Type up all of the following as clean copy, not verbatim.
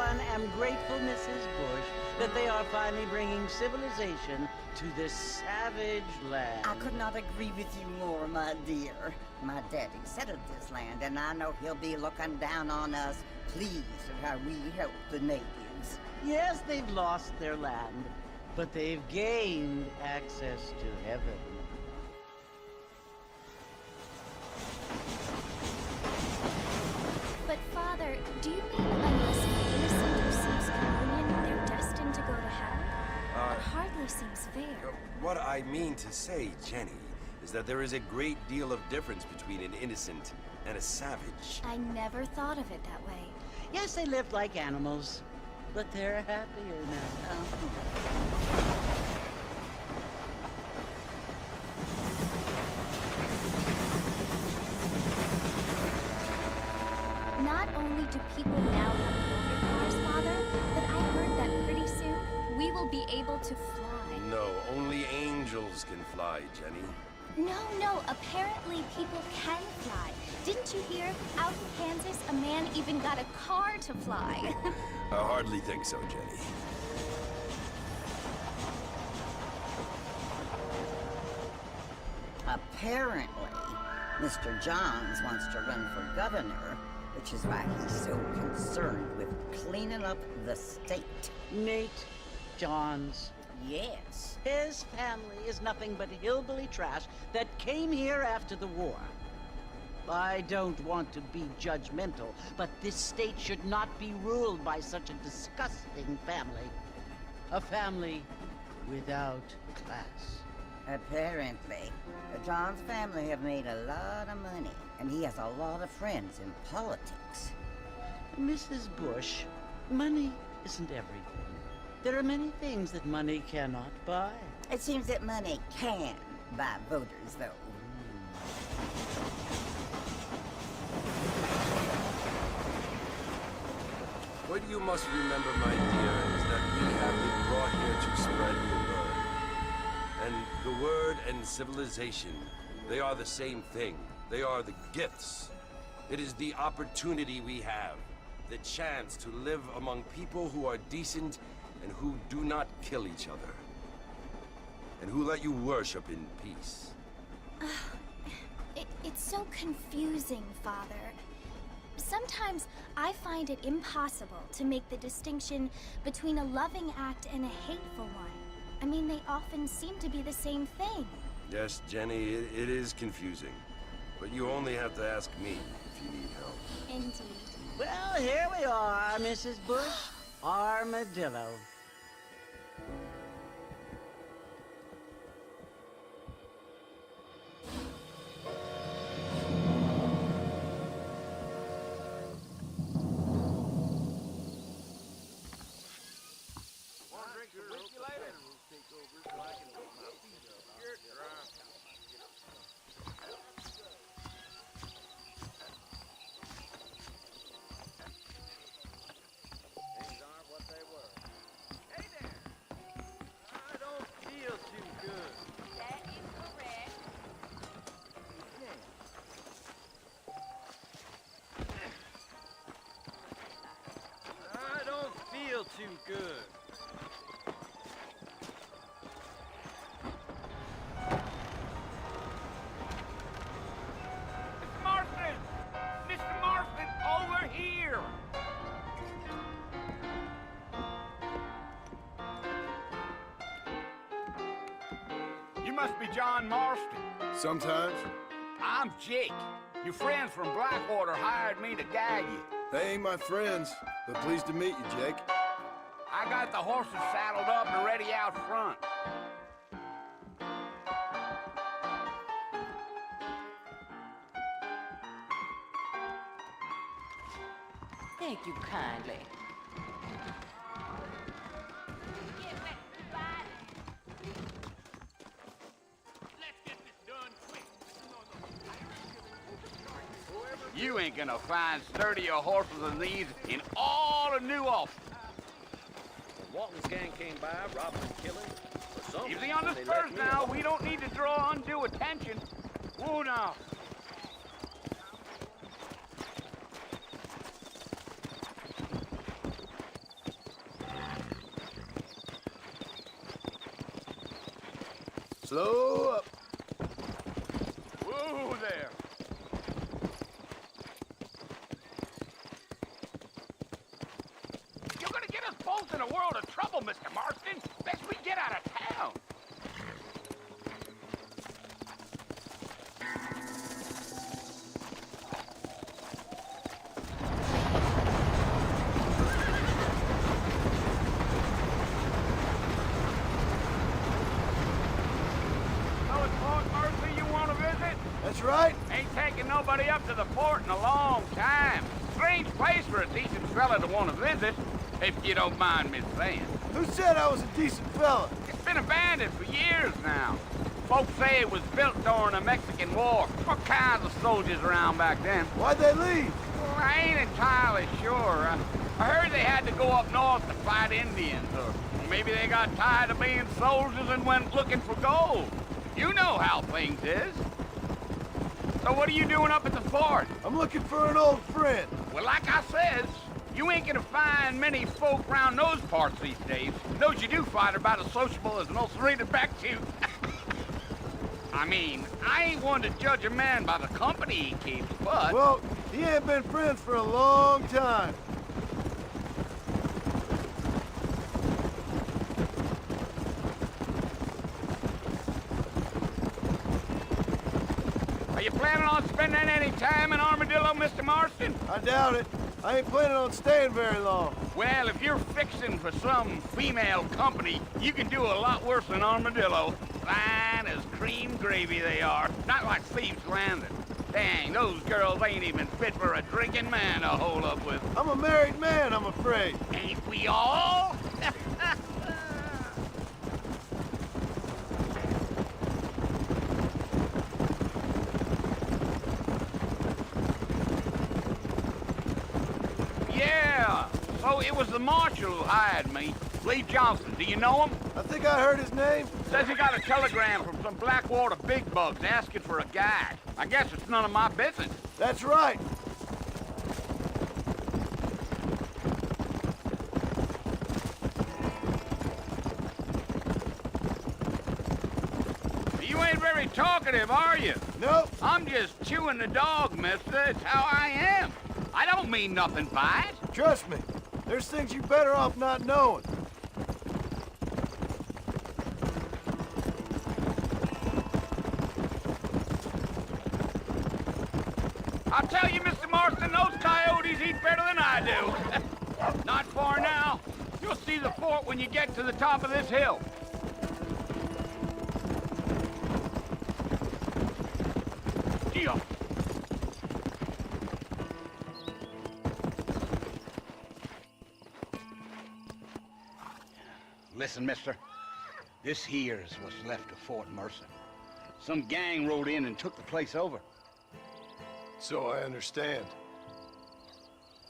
one am grateful, Mrs. Bush, that they are finally bringing civilization to this savage land. I could not agree with you more, my dear. My daddy settled this land, and I know he'll be looking down on us, pleased at how we help the natives. Yes, they've lost their land, but they've gained access to heaven. But Father, do you mean unless an innocent receives communion, they're destined to go to hell? That hardly seems fair. What I mean to say, Jenny, is that there is a great deal of difference between an innocent and a savage. I never thought of it that way. Yes, they lived like animals, but they're happier now. Not only do people now have motor cars, Father, but I heard that pretty soon we will be able to fly. No, only angels can fly, Jenny. No, apparently people can fly. Didn't you hear? Out in Kansas, a man even got a car to fly. I hardly think so, Jenny. Apparently, Mr. Johns wants to run for governor, which is why he's so concerned with cleaning up the state. Nate Johns. Yes. His family is nothing but hillbilly trash that came here after the war. I don't want to be judgmental, but this state should not be ruled by such a disgusting family. A family without class. Apparently, the Johns family have made a lot of money, and he has a lot of friends in politics. Mrs. Bush, money isn't everything. There are many things that money cannot buy. It seems that money can buy voters, though. What you must remember, my dear, is that we have been brought here to spread the word. And the word and civilization, they are the same thing. They are the gifts. It is the opportunity we have, the chance to live among people who are decent and who do not kill each other. And who let you worship in peace. It's so confusing, Father. Sometimes I find it impossible to make the distinction between a loving act and a hateful one. I mean, they often seem to be the same thing. Yes, Jenny, it is confusing. But you only have to ask me if you need help. Indeed. Well, here we are, Mrs. Bush. Armadillo. Too good. Mr. Marston! Mr. Marston, over here! You must be John Marston. Sometimes. I'm Jake. Your friends from Blackwater hired me to guide you. They ain't my friends, but pleased to meet you, Jake. I got the horses saddled up and ready out front. Thank you kindly. You ain't gonna find sturdier horses than these in all of New Ulster. Walton's gang came by, robbing and killing. For some Easy on the they spurs let me now. alone. We don't need to draw undue attention. Whoa now. Slow up. Whoa there. You're gonna get us both in a world of trouble, Mr. Marston. Best we get out of town. Oh, it's Fort Mercy you want to visit? That's right. Ain't taking nobody up to the fort in a long time. Strange place for a decent fella to want to visit, if you don't mind me saying. Who said I was a decent fella? It's been abandoned for years now. Folks say it was built during the Mexican War. All kinds of soldiers around back then. Why'd they leave? Well, I ain't entirely sure. I heard they had to go up north to fight Indians, or maybe they got tired of being soldiers and went looking for gold. You know how things is. So what are you doing up at the fort? I'm looking for an old friend. Well, like I says, you ain't gonna find many folk around those parts these days. Those you do find are about as sociable as an ulcerated back tooth. I mean, I ain't one to judge a man by the company he keeps, but... Well, he ain't been friends for a long time. Are you planning on spending any time in Armadillo, Mr. Marston? I doubt it. I ain't planning on staying very long. Well, if you're fixing for some female company, you can do a lot worse than Armadillo. Fine as cream gravy they are. Not like Thieves Landing. Dang, those girls ain't even fit for a drinking man to hole up with. I'm a married man, I'm afraid. Ain't we all? Yeah, so it was the marshal who hired me. Lee Johnson, do you know him? I think I heard his name. Says he got a telegram from some Blackwater big bugs asking for a guide. I guess it's none of my business. That's right. You ain't very talkative, are you? Nope. I'm just chewing the dog, mister. It's how I am. I don't mean nothing by it. Trust me. There's things you're better off not knowing. I'll tell you, Mr. Marston, those coyotes eat better than I do. Not far now. You'll see the fort when you get to the top of this hill. Deal. Listen, mister. This here's what's left of Fort Mercy. Some gang rode in and took the place over. So I understand.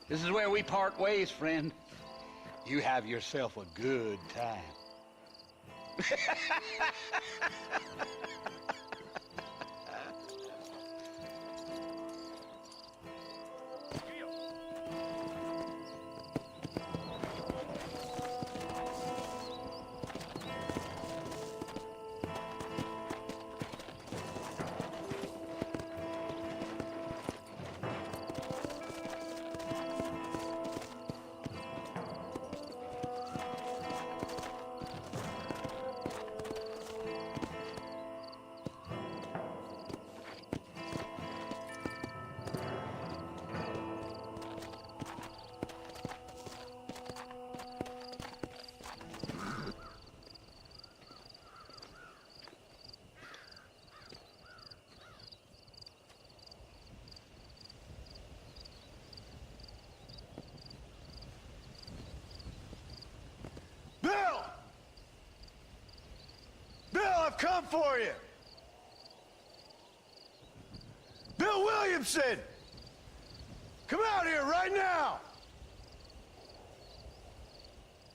This is where we part ways, friend. You have yourself a good time. Bill! Bill, I've come for you! Bill Williamson! Come out here right now!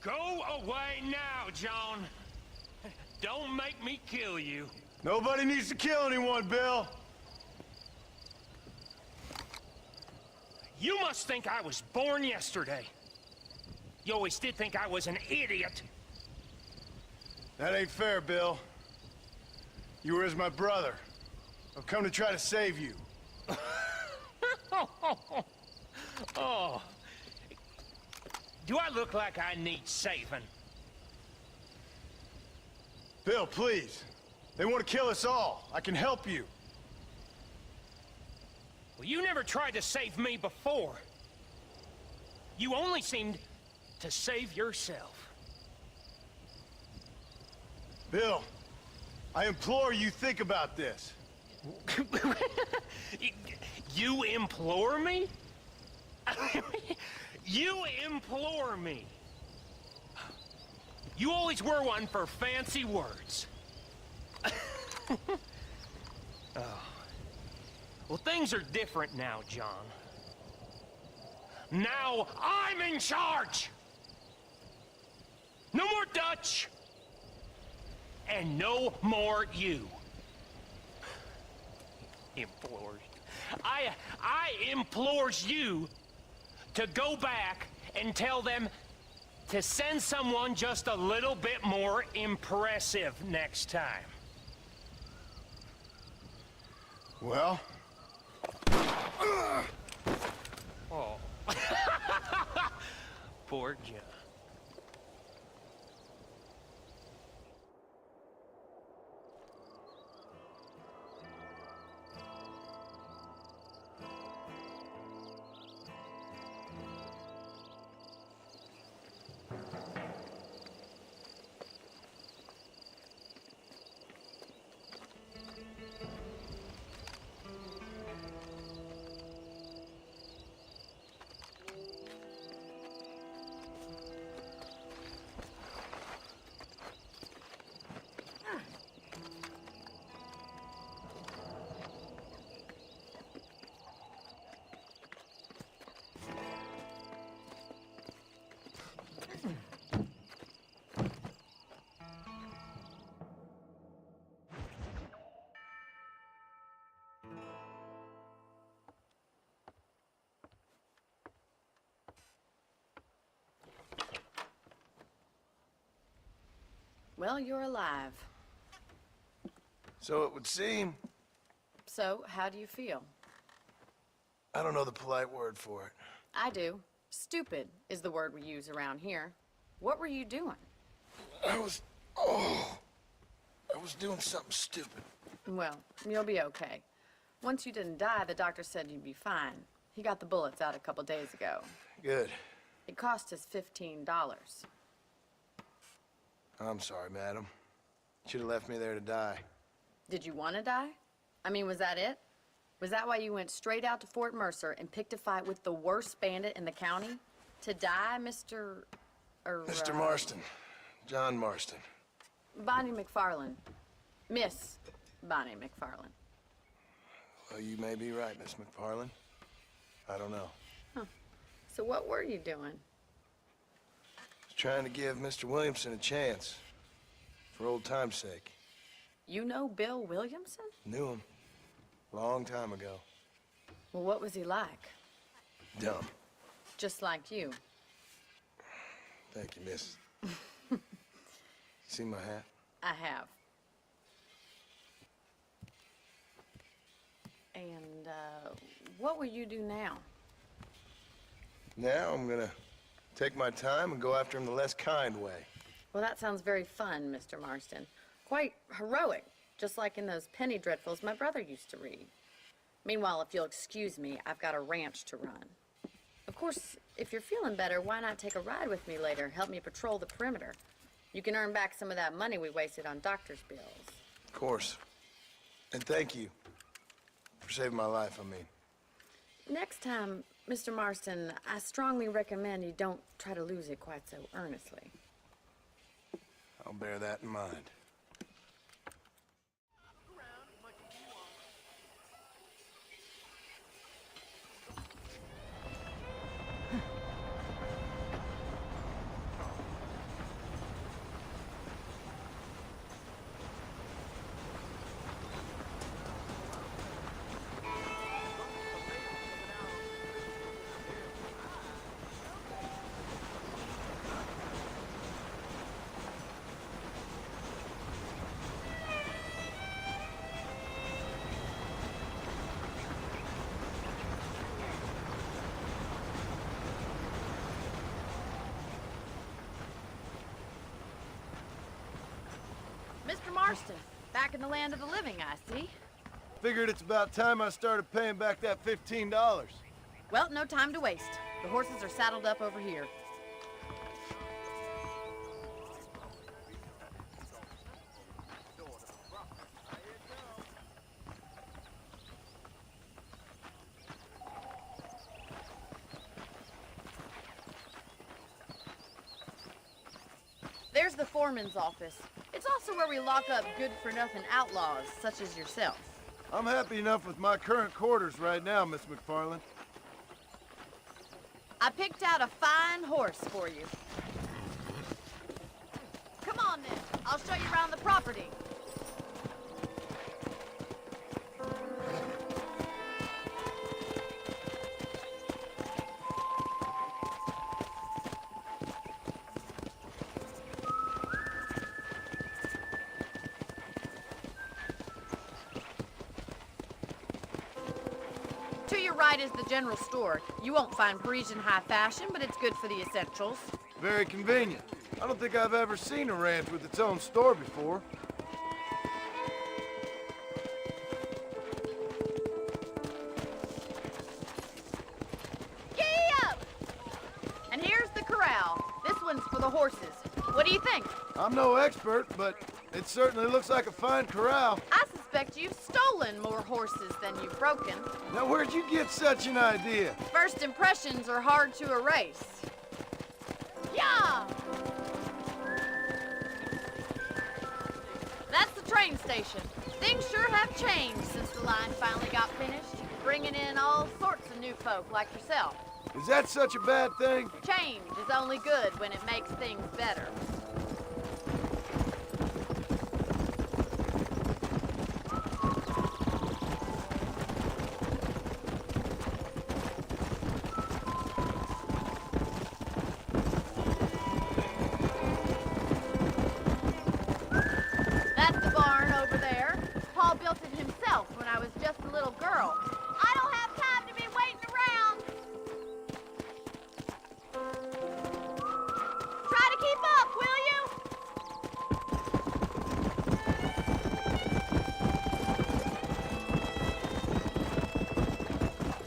Go away now, John. Don't make me kill you. Nobody needs to kill anyone, Bill. You must think I was born yesterday. You always did think I was an idiot. That ain't fair, Bill. You were as my brother. I've come to try to save you. Oh. Do I look like I need saving? Bill, please. They want to kill us all. I can help you. Well, you never tried to save me before. You only seemed to save yourself. Bill, I implore you think about this. You implore me? You implore me. You always were one for fancy words. Oh. Well, things are different now, John. Now I'm in charge! No more Dutch! And no more you. Implores. I implores you to go back and tell them to send someone just a little bit more impressive next time. Well? Oh. Poor John. Well, you're alive. So it would seem. So, how do you feel? I don't know the polite word for it. I do. Stupid is the word we use around here. What were you doing? I was doing something stupid. Well, you'll be okay. Once you didn't die, the doctor said you'd be fine. He got the bullets out a couple days ago. Good. It cost us $15. I'm sorry, madam. Should have left me there to die. Did you want to die? I mean, was that it? Was that why you went straight out to Fort Mercer and picked a fight with the worst bandit in the county? To die, Mr. Mr. Marston. John Marston. Bonnie McFarland. Miss Bonnie McFarland. Well, you may be right, Miss McFarland. I don't know. Huh. So what were you doing? Was trying to give Mr. Williamson a chance. For old time's sake. You know Bill Williamson? Knew him. Long time ago. Well, what was he like? Dumb. Just like you. Thank you, miss. See my hat? I have. And, what will you do now? Now I'm gonna take my time and go after him the less kind way. Well, that sounds very fun, Mr. Marston. Quite heroic, just like in those penny dreadfuls my brother used to read. Meanwhile, if you'll excuse me, I've got a ranch to run. Of course, if you're feeling better, why not take a ride with me later? Help me patrol the perimeter. You can earn back some of that money we wasted on doctor's bills. Of course. And thank you for saving my life, I mean. Next time, Mr. Marston, I strongly recommend you don't try to lose it quite so earnestly. I'll bear that in mind. Marston, back in the land of the living, I see. Figured it's about time I started paying back that $15. Well, no time to waste. The horses are saddled up over here. There's the foreman's office. It's also where we lock up good-for-nothing outlaws, such as yourself. I'm happy enough with my current quarters right now, Miss McFarland. I picked out a fine horse for you. Come on, then. I'll show you around the property. To your right is the general store. You won't find Parisian high fashion, but it's good for the essentials. Very convenient. I don't think I've ever seen a ranch with its own store before. Gee up! And here's the corral. This one's for the horses. What do you think? I'm no expert, but it certainly looks like a fine corral. I suspect you've stolen more horses than you've broken. Now, where'd you get such an idea? First impressions are hard to erase. Yeah! That's the train station. Things sure have changed since the line finally got finished, bringing in all sorts of new folk like yourself. Is that such a bad thing? Change is only good when it makes things better. That's the barn over there. Paul built it himself when I was just a little girl. I don't have time to be waiting around. Try to keep up, will you?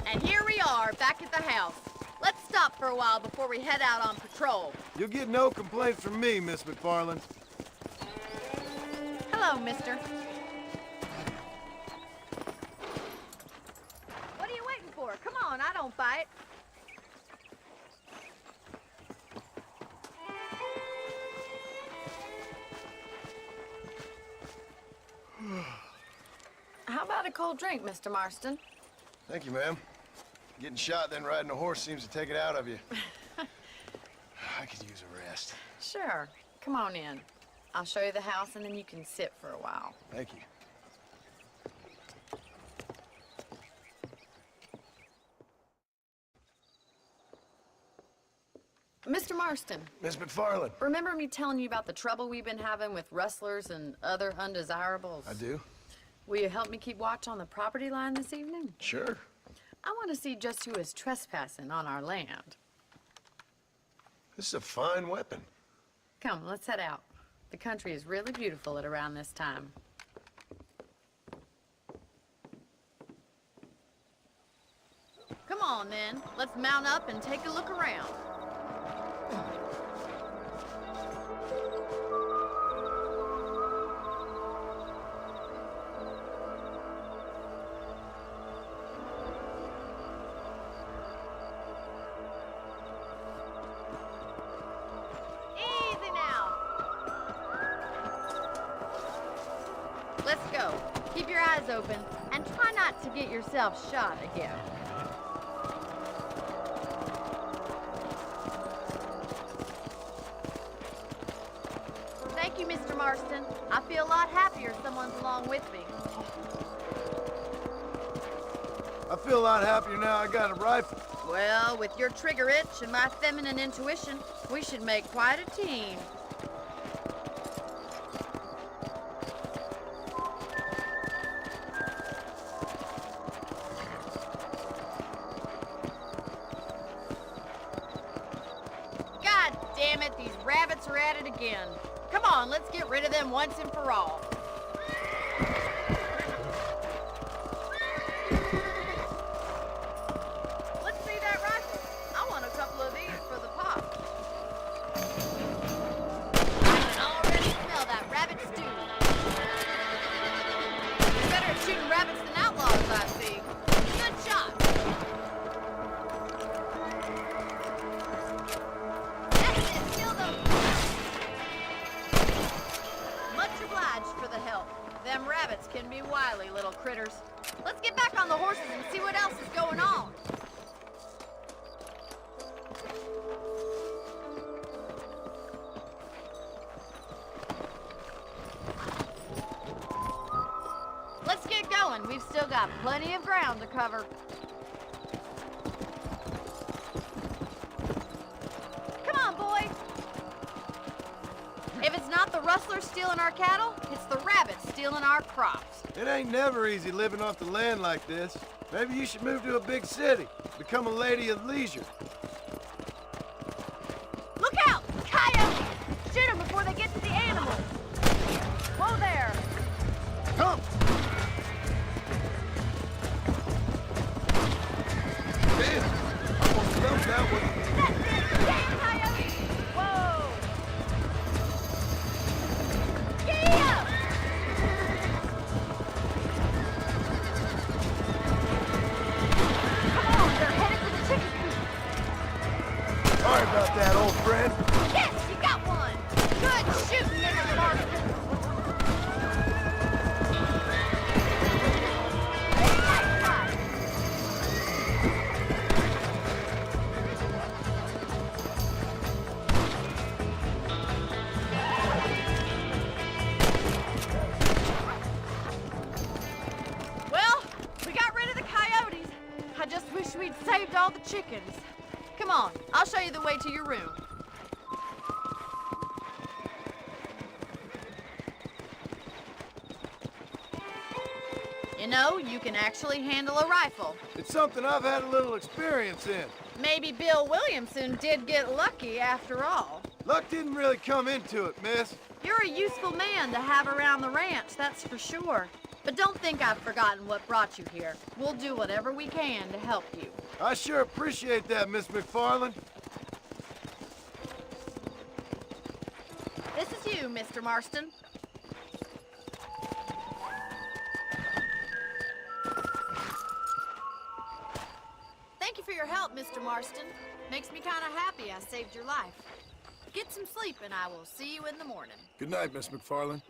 And here we are, back at the house. Let's stop for a while before we head out on patrol. You'll get no complaints from me, Miss McFarland. Hello, mister. What are you waiting for? Come on, I don't bite. How about a cold drink, Mr. Marston? Thank you, ma'am. Getting shot, then riding a horse seems to take it out of you. I could use a rest. Sure. Come on in. I'll show you the house, and then you can sit for a while. Thank you. Mr. Marston, Miss McFarland. remember me telling you about the trouble we've been having with rustlers and other undesirables? I do. Will you help me keep watch on the property line this evening? Sure. I want to see just who is trespassing on our land. This is a fine weapon. Come, let's head out. The country is really beautiful at around this time. Come on, then. Let's mount up and take a look around. Easy now. Let's go. Keep your eyes open and try not to get yourself shot again. Thank you, Mr. Marston. I feel a lot happier someone's along with me. I feel a lot happier now I got a rifle. Well, with your trigger itch and my feminine intuition, we should make quite a team. God damn it, these rabbits are at it again. Come on, let's get rid of them once and for all. still got plenty of ground to cover. Come on, boys. If it's not the rustlers stealing our cattle, it's the rabbits stealing our crops. It ain't never easy living off the land like this. Maybe you should move to a big city. Become a lady of leisure. Look out! Coyotes! Shoot them before they get to the animals. Whoa there! Come! Man, I almost felt that one. That's it! Damn coyotes! Whoa! Giddy up! Come on, they're headed for the chicken coop. Sorry about that, old friend. Yes, you got one! Good shooting, Mr. Marston! Nice shot! Well, we got rid of the coyotes. I just wish we'd saved all the chickens. Come on, I'll show you the way to your room. You know, you can actually handle a rifle. It's something I've had a little experience in. Maybe Bill Williamson did get lucky after all. Luck didn't really come into it, miss. You're a useful man to have around the ranch, that's for sure. But don't think I've forgotten what brought you here. We'll do whatever we can to help you. I sure appreciate that, Miss McFarland. This is you, Mr. Marston. Thank you for your help, Mr. Marston. Makes me kind of happy I saved your life. Get some sleep and I will see you in the morning. Good night, Miss McFarland.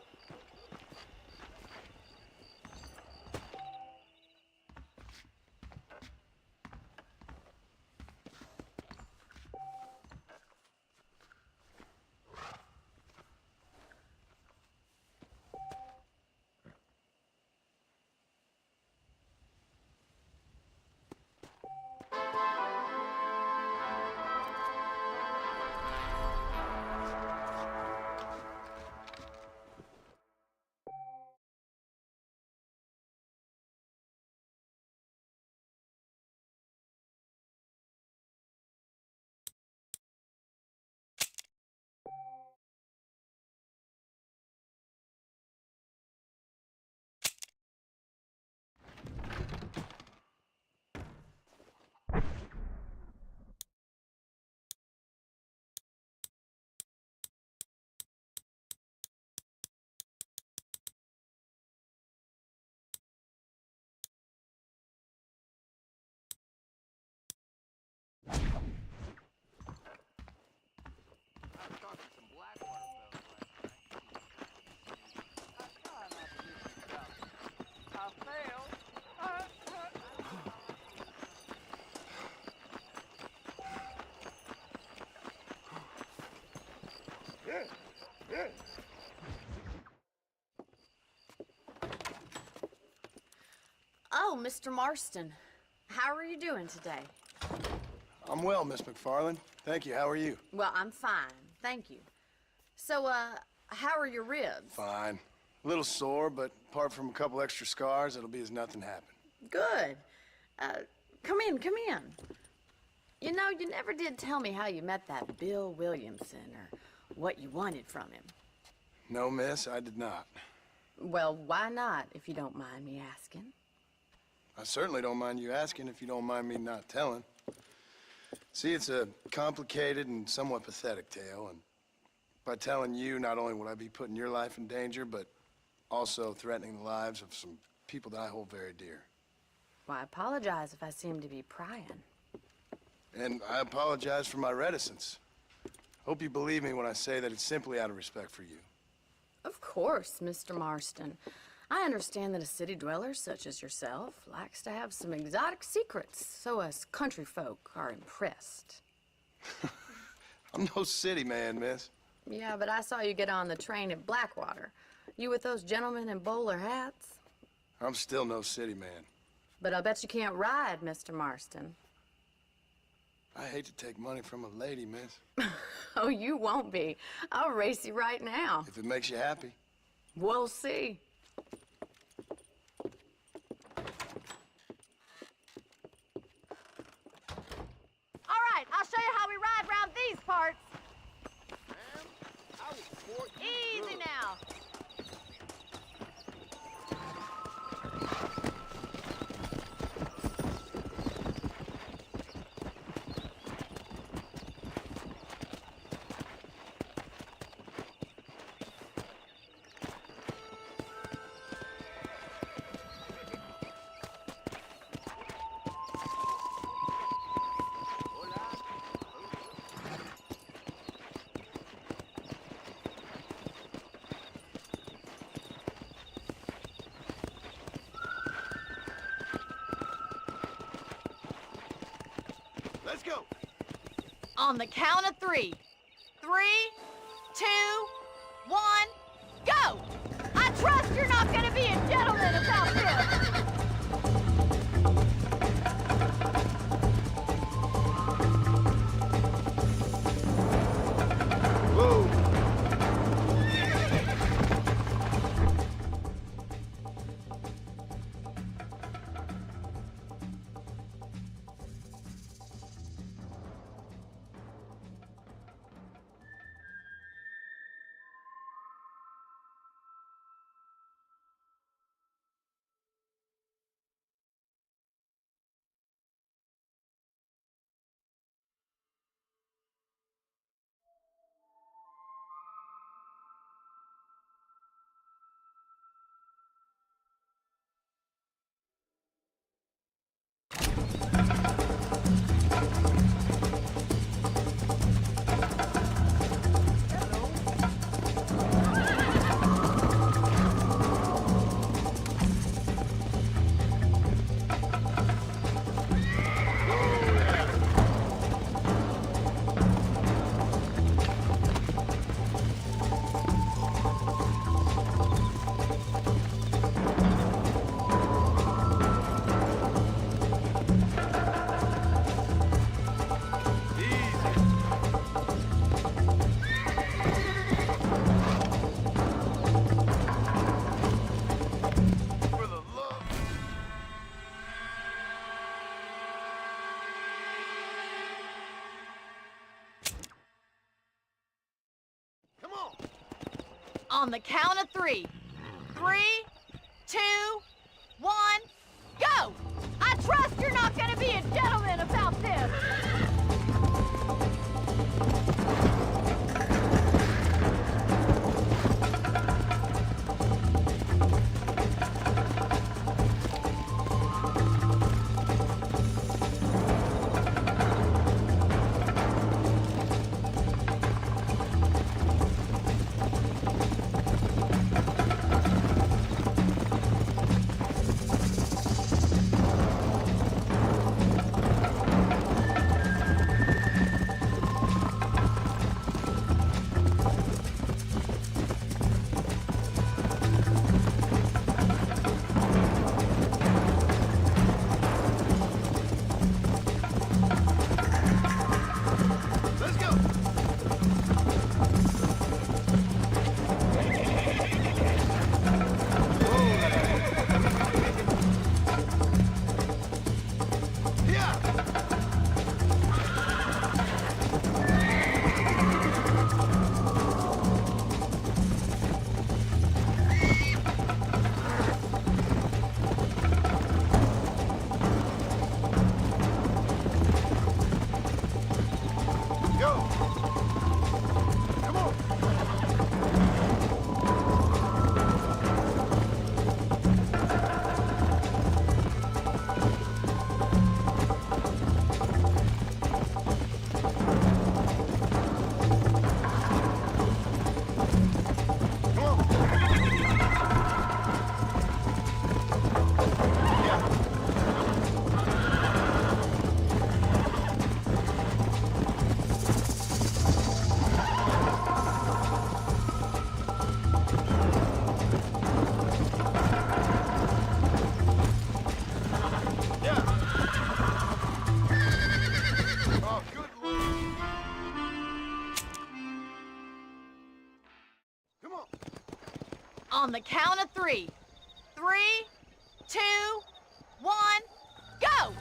Oh, Mr. Marston. How are you doing today? I'm well, Miss McFarland. Thank you. How are you? Well, I'm fine. Thank you. So, how are your ribs? Fine. A little sore, but apart from a couple extra scars, it'll be as nothing happened. Good. Come in, come in. You know, you never did tell me how you met that Bill Williamson or what you wanted from him. No, miss, I did not. Well, why not, if you don't mind me asking? I certainly don't mind you asking if you don't mind me not telling. See, it's a complicated and somewhat pathetic tale, and by telling you, not only would I be putting your life in danger, but also threatening the lives of some people that I hold very dear. Well, I apologize if I seem to be prying. And I apologize for my reticence. Hope you believe me when I say that it's simply out of respect for you. Of course, Mr. Marston. I understand that a city dweller such as yourself likes to have some exotic secrets, so us country folk are impressed. I'm no city man, miss. Yeah, but I saw you get on the train at Blackwater. You with those gentlemen in bowler hats? I'm still no city man. But I bet you can't ride, Mr. Marston. I hate to take money from a lady, miss. Oh, you won't be. I'll race you right now. If it makes you happy. We'll see. All right, I'll show you how we ride around these parts. Ma'am, I will support you. Easy good. now. Let's go. On the count of 3. 3, 2, 1, go! I trust you're not gonna be a gentleman about this. Whoa. For the love. Come on. On the count of 3. 3, 2, 1, go! I trust you're not gonna be a gentleman about this. On the count of 3. 3, 2, 1, go!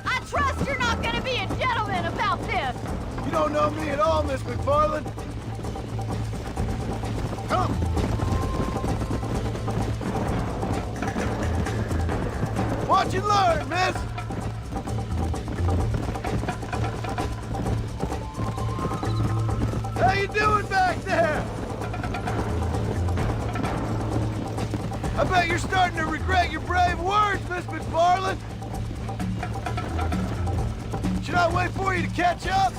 I trust you're not gonna be a gentleman about this! You don't know me at all, Miss McFarland. Come! Watch and learn, miss! How you doing back there? I bet you're starting to regret your brave words, Miss McFarland. Should I wait for you to catch up?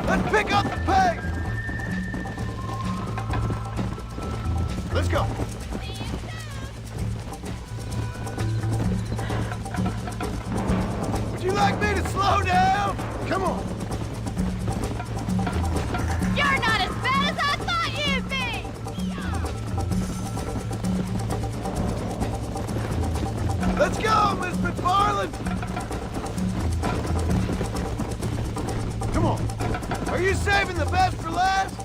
Let's pick up the pace! Let's go! Would you like me to slow down? Come on! You're not as bad as I thought you'd be! Let's go, Miss McFarland! Come on! Are you saving the best for last?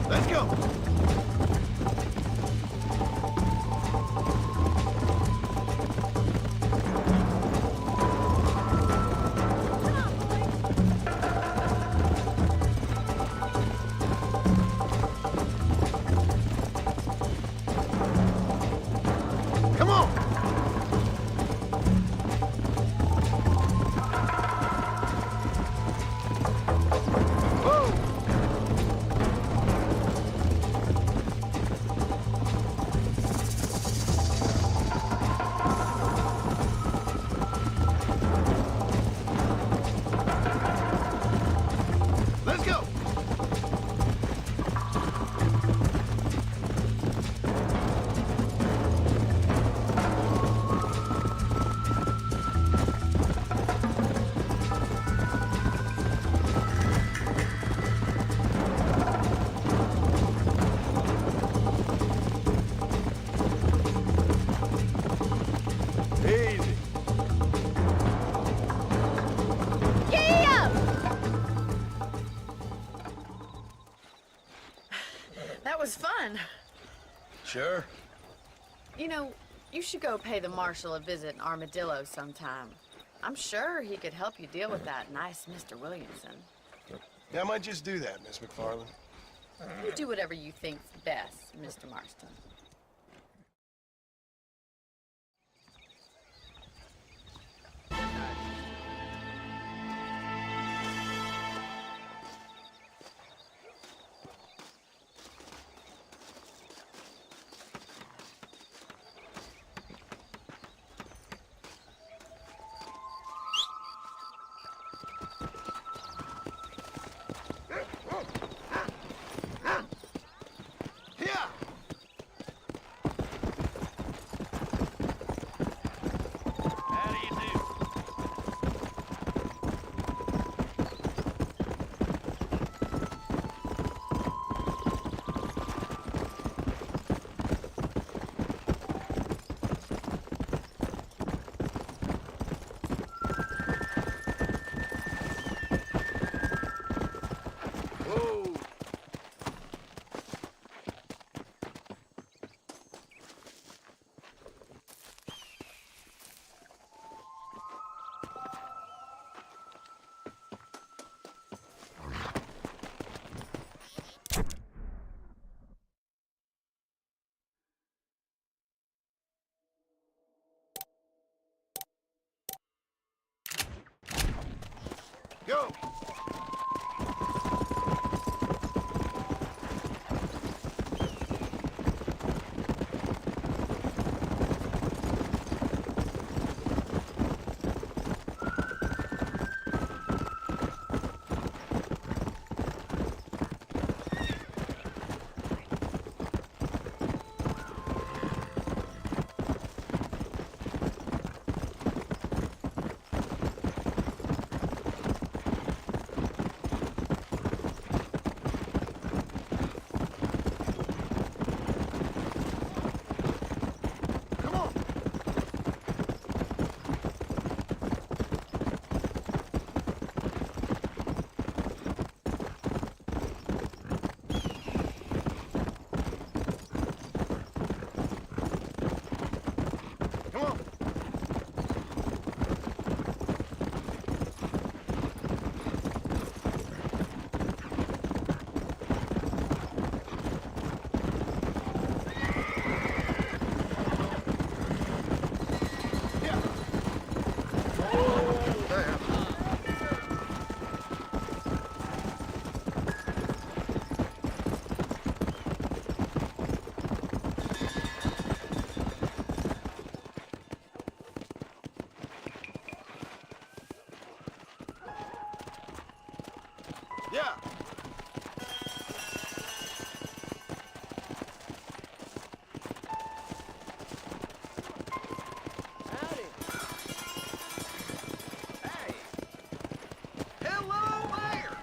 Let's go! Come on! Whoa! Let's go! Easy. Giddy up! That was fun. Sure. You know, you should go pay the marshal a visit in Armadillo sometime. I'm sure he could help you deal with that nice Mr. Williamson. Yeah, I might just do that, Miss McFarland. You do whatever you think's best, Mr. Marston. Here! How do you do? Whoa! Go! Yeah. Howdy. Hey. Hello there.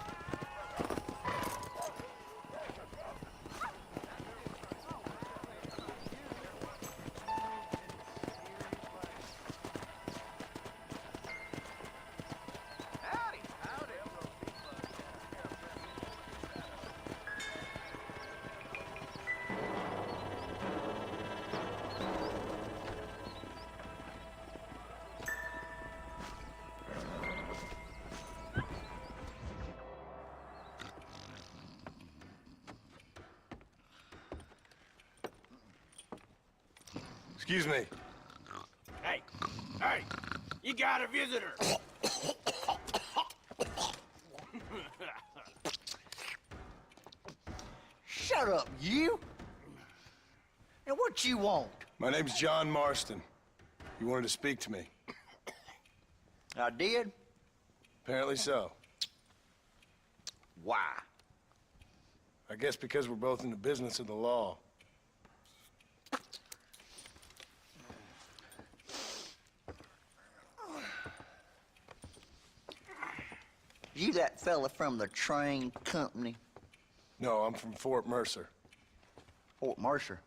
Howdy. Howdy. Excuse me. Hey. Hey. You got a visitor. Shut up, you! And what you want? My name's John Marston. You wanted to speak to me. I did? Apparently so. Why? I guess because we're both in the business of the law. You that fella from the train company? No, I'm from Fort Mercer. Fort Mercer?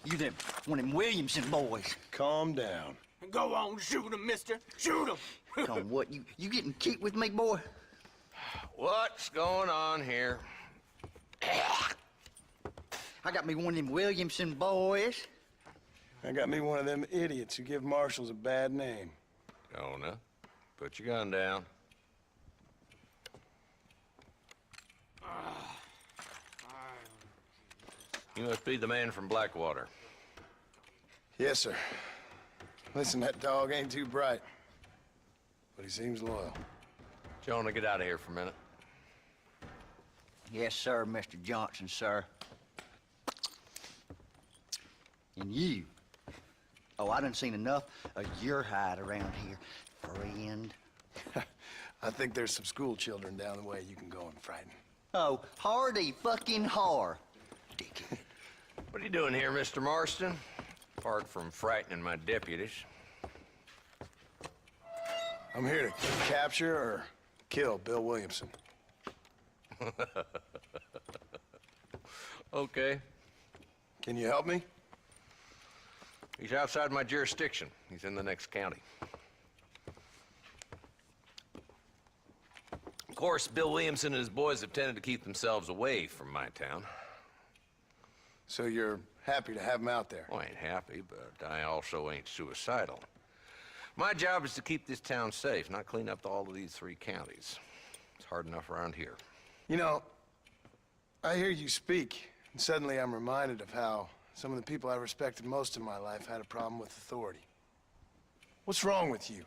You them, one of them Williamson boys. Calm down. Go on, shoot him, mister. Shoot him. Come what, you getting cute with me, boy? What's going on here? I got me one of them Williamson boys. I got me one of them idiots who give marshals a bad name. Jonah, put your gun down. You must be the man from Blackwater. Yes, sir. Listen, that dog ain't too bright, but he seems loyal. Jonah, get out of here for a minute. Yes, sir, Mr. Johnson, sir. And you. Oh, I done seen enough of your hide around here, friend. I think there's some school children down the way you can go and frighten. Oh, hardy fucking har. Dickhead. What are you doing here, Mr. Marston? Apart from frightening my deputies. I'm here to capture or kill Bill Williamson. Okay. Can you help me? He's outside my jurisdiction. He's in the next county. Of course, Bill Williamson and his boys have tended to keep themselves away from my town. So you're happy to have him out there? Well, I ain't happy, but I also ain't suicidal. My job is to keep this town safe, not clean up all of these 3 counties. It's hard enough around here. You know, I hear you speak, and suddenly I'm reminded of how some of the people I respected most in my life had a problem with authority. What's wrong with you?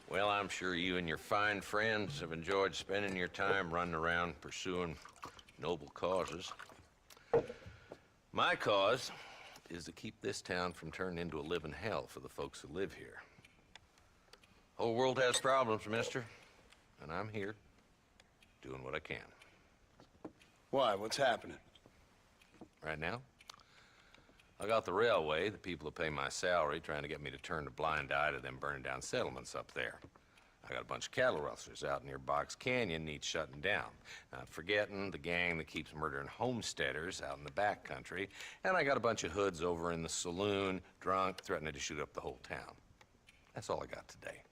Well, I'm sure you and your fine friends have enjoyed spending your time running around pursuing noble causes. My cause is to keep this town from turning into a living hell for the folks who live here. Whole world has problems, mister, and I'm here doing what I can. Why? What's happening? Right now, I got the railway, the people who pay my salary, trying to get me to turn a blind eye to them burning down settlements up there. I got a bunch of cattle rustlers out near Box Canyon needs shutting down. Not forgetting the gang that keeps murdering homesteaders out in the back country. And I got a bunch of hoods over in the saloon, drunk, threatening to shoot up the whole town. That's all I got today.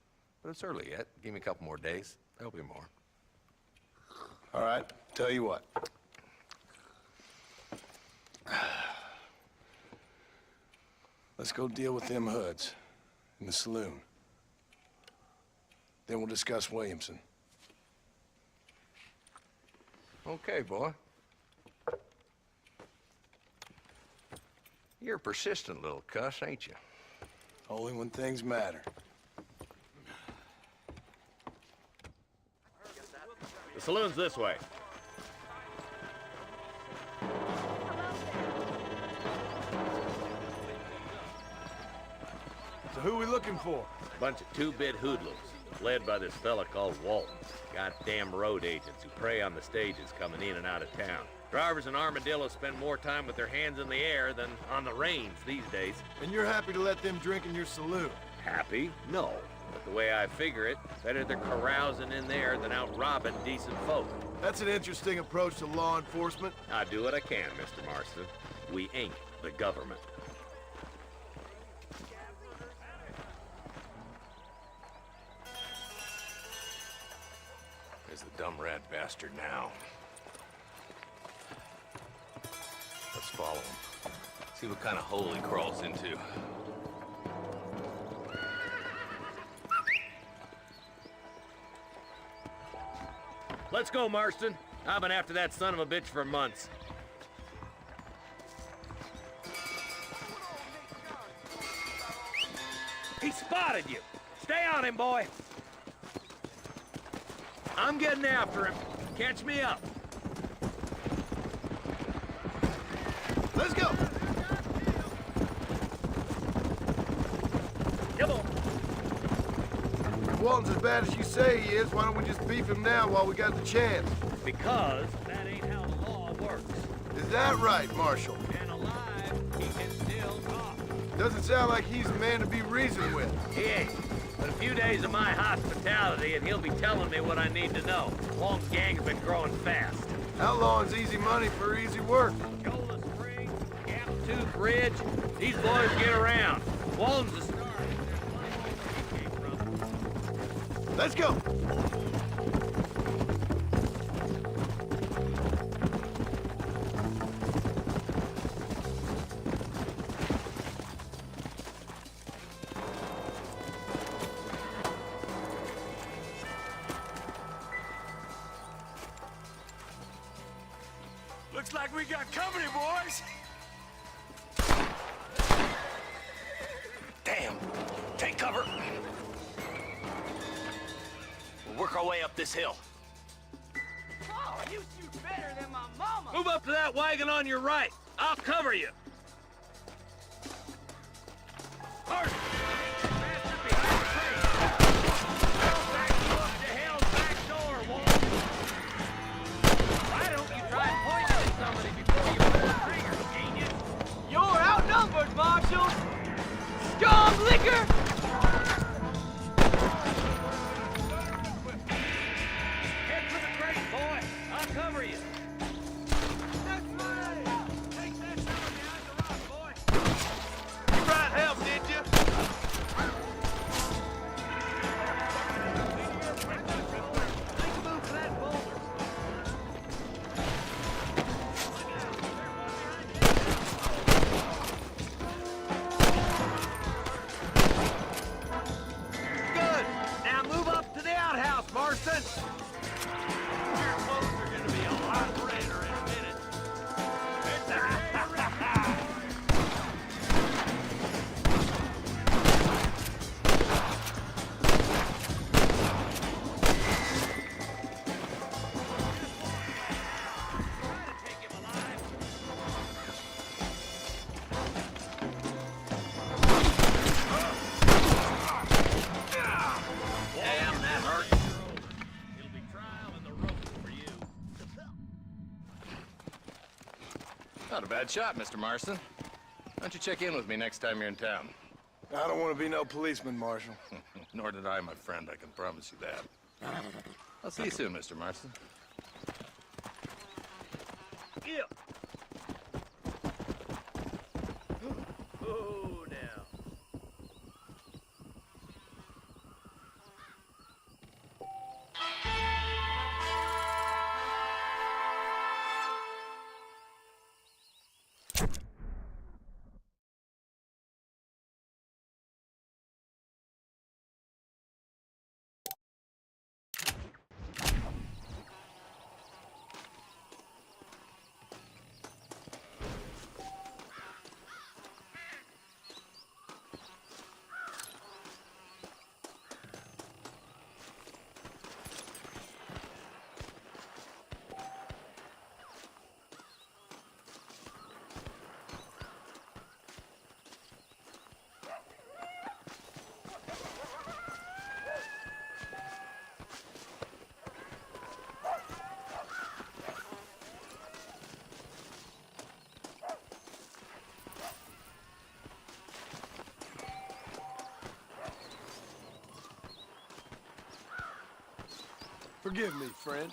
But it's early yet. Give me a couple more days. There'll be more. All right, tell you what. Let's go deal with them hoods in the saloon. Then we'll discuss Williamson. Okay, boy. You're a persistent little cuss, ain't you? Only when things matter. The saloon's this way. So who we looking for? Bunch of 2-bit hoodlums. led by this fella called Walton. Goddamn road agents who prey on the stages coming in and out of town. Drivers in Armadillo spend more time with their hands in the air than on the reins these days. And you're happy to let them drink in your saloon? Happy? No. But the way I figure it, better they're carousing in there than out robbing decent folk. That's an interesting approach to law enforcement. I do what I can, Mr. Marston. We ain't the government. There's the dumb rat bastard now. Let's follow him. See what kind of hole he crawls into. Let's go, Marston. I've been after that son of a bitch for months. He spotted you. Stay on him, boy. I'm getting after him. Catch me up. Let's go! Come on. If Walton's as bad as you say he is, why don't we just beef him now while we got the chance? Because that ain't how the law works. Is that right, Marshal? And alive, he can still talk. Doesn't sound like he's a man to be reasoned with. He ain't. But a few days of my hospitality and he'll be telling me what I need to know. Walton's gang's been growing fast. Outlawing's easy money for easy work. Gola Spring, Gap Tooth Ridge, these boys get around. Walton's the star. Let's go! Looks like we got company, boys. Damn! Take cover! We'll work our way up this hill. Oh, you shoot better than my mama. Move up to that wagon on your right. I'll cover you. Martin! Bastard behind the tree! I'll back you up to hell's back door, Walton! Why don't you try poisoning somebody before you pull the trigger, genius? You're outnumbered, Marshal. Scum liquor. Head for the crate, boy. I'll cover you. That's right. Take that number behind the rock, boy. You brought help, did you? Make a move for that boulder. Good. Now move up to the outhouse, Marston. Your clothes are gonna be a lot redder in a minute. It's a Damn, that hurt. It'll be trial and the rope for you. Not a bad shot, Mr. Marston. Why don't you check in with me next time you're in town? I don't want to be no policeman, Marshal. Nor did I, my friend. I can promise you that. I'll see you soon, Mr. Marston. Yeah. Oh, now. Forgive me, friend.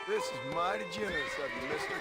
This is mighty generous of you, mister.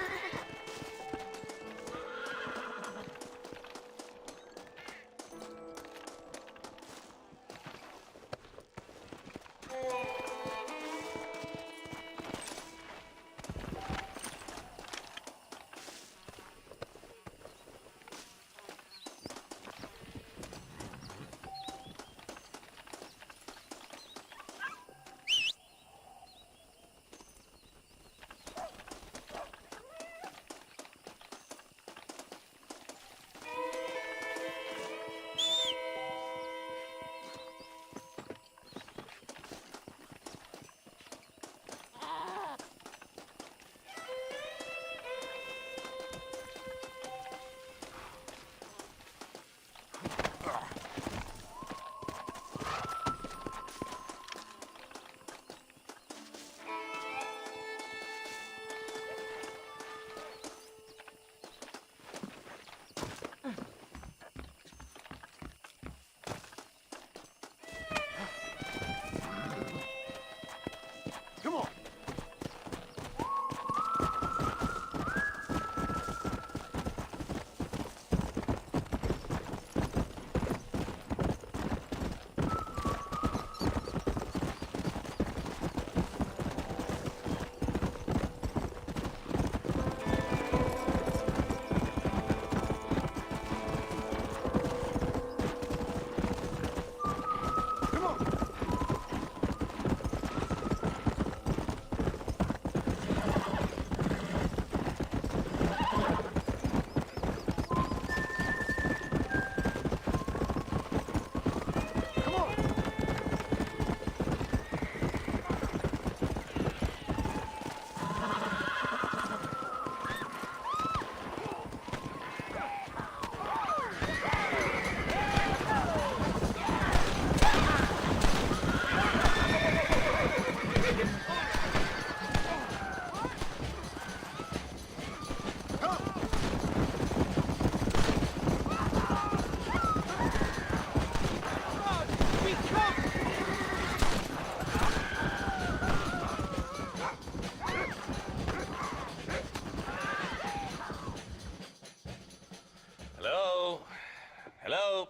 Hello?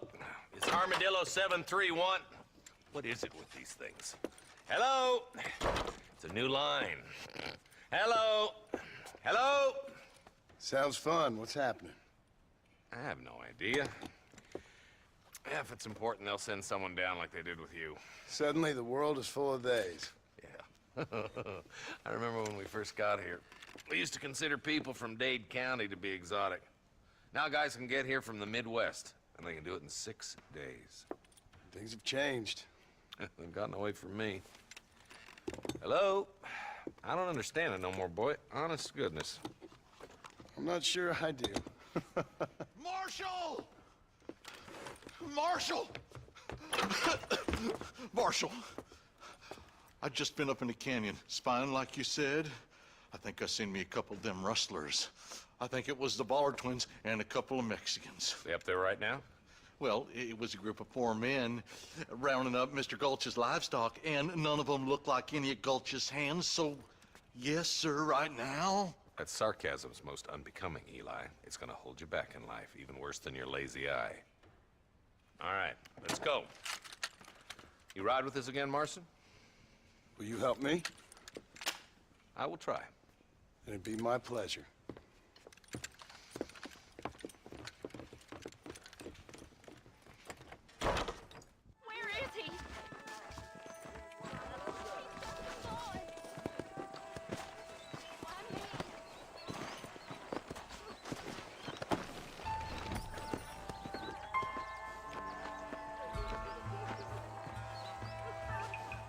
Is Armadillo 731? What is it with these things? Hello? It's a new line. Hello? Hello? Sounds fun. What's happening? I have no idea. Yeah, if it's important, they'll send someone down like they did with you. Suddenly, the world is full of theys. Yeah. I remember when we first got here. We used to consider people from Dade County to be exotic. Now guys can get here from the Midwest, and they can do it in 6 days. Things have changed. They've gotten away from me. Hello? I don't understand it no more, boy. Honest to goodness. I'm not sure I do. Marshal! Marshal! Marshal! I've just been up in the canyon, spying like you said. I think I seen me a couple of them rustlers. I think it was the Ballard twins and a couple of Mexicans. They up there right now? Well, it was a group of poor men rounding up Mr. Gulch's livestock, and none of them looked like any of Gulch's hands, so yes, sir, right now. That sarcasm's most unbecoming, Eli. It's gonna hold you back in life, even worse than your lazy eye. All right, let's go. You ride with us again, Marston? Will you help me? I will try. It'd be my pleasure. Where is he?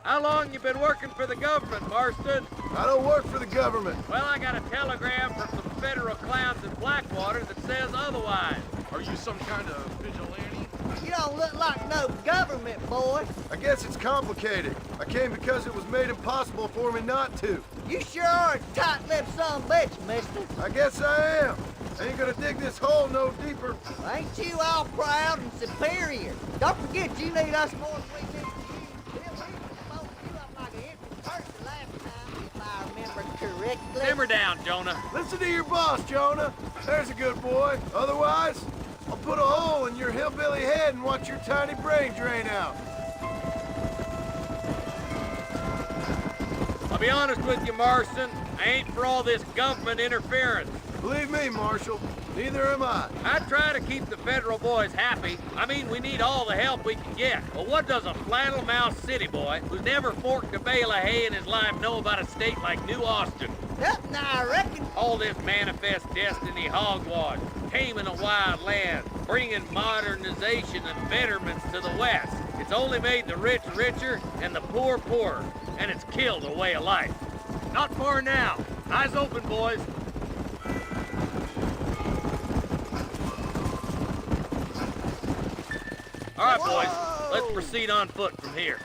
How long you been working for the government, Marston? I don't work for the government. Well, I got a telegram from some federal clowns in Blackwater that says otherwise. Are you some kind of vigilante? You don't look like no government, boy. I guess it's complicated. I came because it was made impossible for me not to. You sure are a tight-lipped son of a bitch, mister. I guess I am. I ain't gonna dig this hole no deeper. Ain't you all proud and superior? Don't forget you need us more than we need you. Bill Hickman spoke you up like an infant person last time, if I remember correctly. Simmer down, Jonah. Listen to your boss, Jonah. There's a good boy. Otherwise, I'll put a hole in your hillbilly head and watch your tiny brain drain out. I'll be honest with you, Marston. I ain't for all this government interference. Believe me, Marshal, neither am I. I try to keep the federal boys happy. I mean, we need all the help we can get. But what does a flannel-mouthed city boy who's never forked a bale of hay in his life know about a state like New Austin? Nothing, I reckon. All this manifest destiny hogwash, taming a wild land, bringing modernization and betterments to the West. It's only made the rich richer and the poor poorer, and it's killed a way of life. Not far now. Eyes open, boys. All right, boys, let's proceed on foot from here.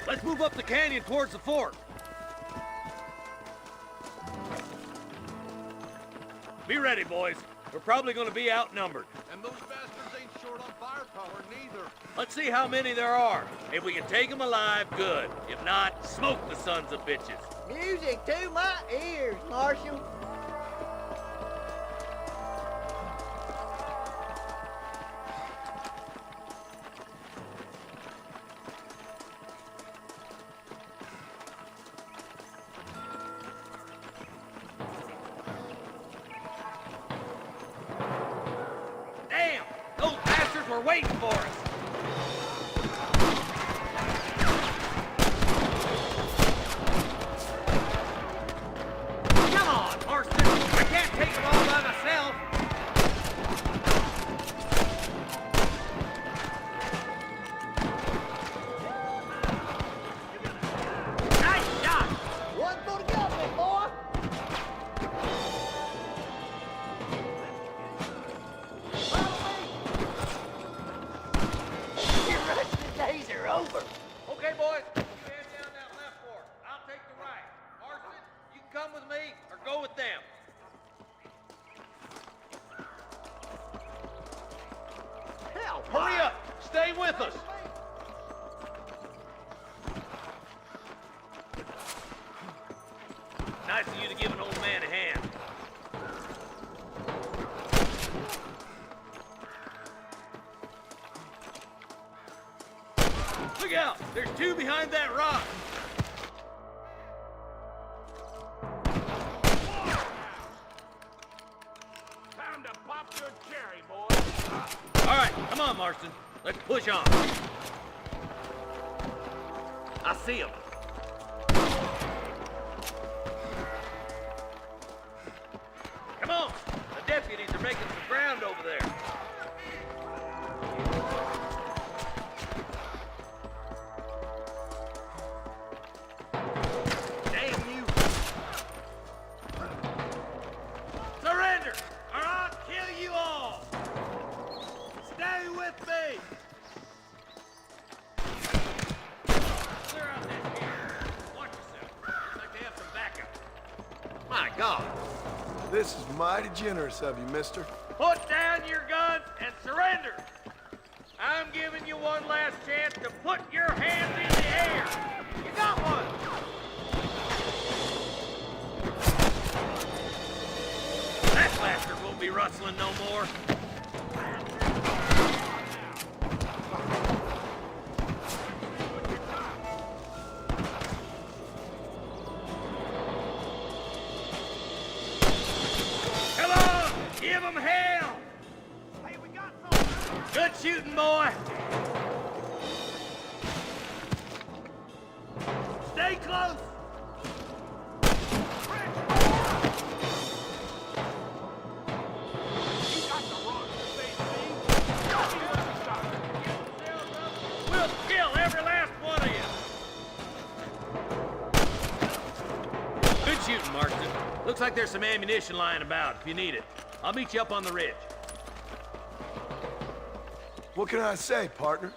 Let's move up the canyon towards the fort. Be ready, boys. We're probably going to be outnumbered. And those bastards ain't short on firepower, neither. Let's see how many there are. If we can take them alive, good. If not, smoke the sons of bitches. Music to my ears, Marshal. Damn! Those bastards were waiting for us! Come on, Marston! I can't take them all by myself! Nice shot! One for the government, boy. Your Russian days are over. Okay, boys, you head down that left fork. I'll take the right. Marston, you can come with me or go with them. Hell, hurry up! Stay with us! Nice of you to give an old man a hand. Look out! There's two behind that rock! on, Marston. Let's push on. I see him. Come on. The deputies are making some ground over there. Damn you. Surrender, or I'll kill you all. Stay with me. Clear out this here. Watch yourself. Looks like they have some backup. My God. This is mighty generous of you, mister. Put down your guns and surrender. I'm giving you one last chance to put your hands in the air. You got one. That bastard won't be rustling no more. Come on, give them hell. Hey, we got some. Good shooting, boy. Stay close. We'll kill every last one of you. Good shooting, Marston. Looks like there's some ammunition lying about if you need it. I'll meet you up on the ridge. What can I say, partner?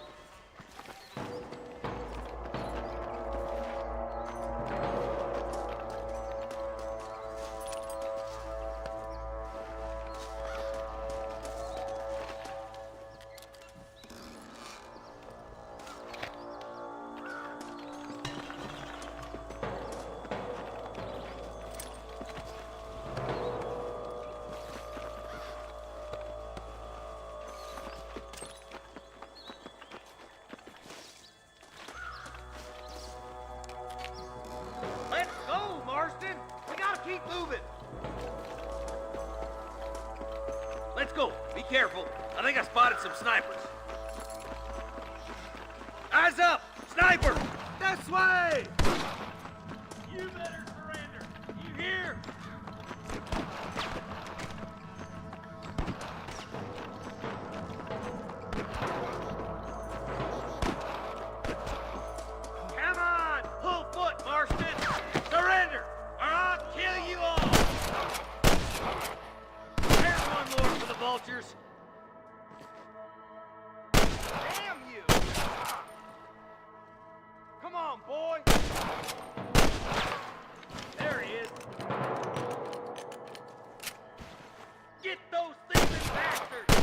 Let's go, Marston! We gotta keep moving! Let's go. Be careful. I think I spotted some snipers. Eyes up! Sniper! This way! You better surrender. You hear? Come on! Pull foot, Marston! Surrender, or I'll kill you all! There's one more for the vultures. Damn you! Come on, boy! There he is. Get those thieving bastards!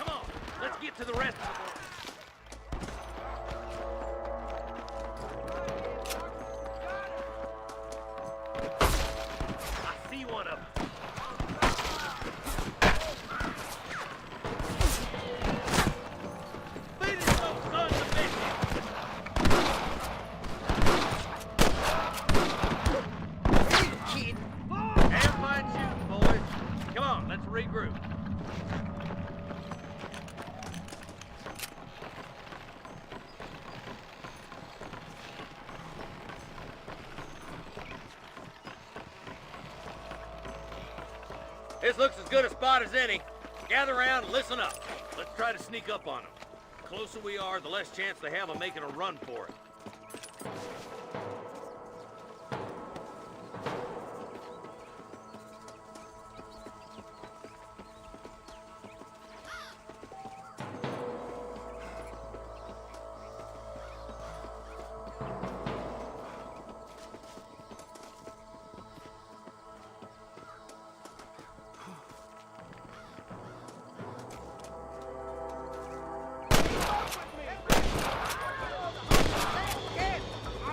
Come on, let's get to the rest of the boys. I see one of them. Finish those sons of bitches! Kid. And fine shooting, boys. Come on, let's regroup. This looks as good a spot as any. Gather around and listen up. Let's try to sneak up on them. The closer we are, the less chance they have of making a run for it.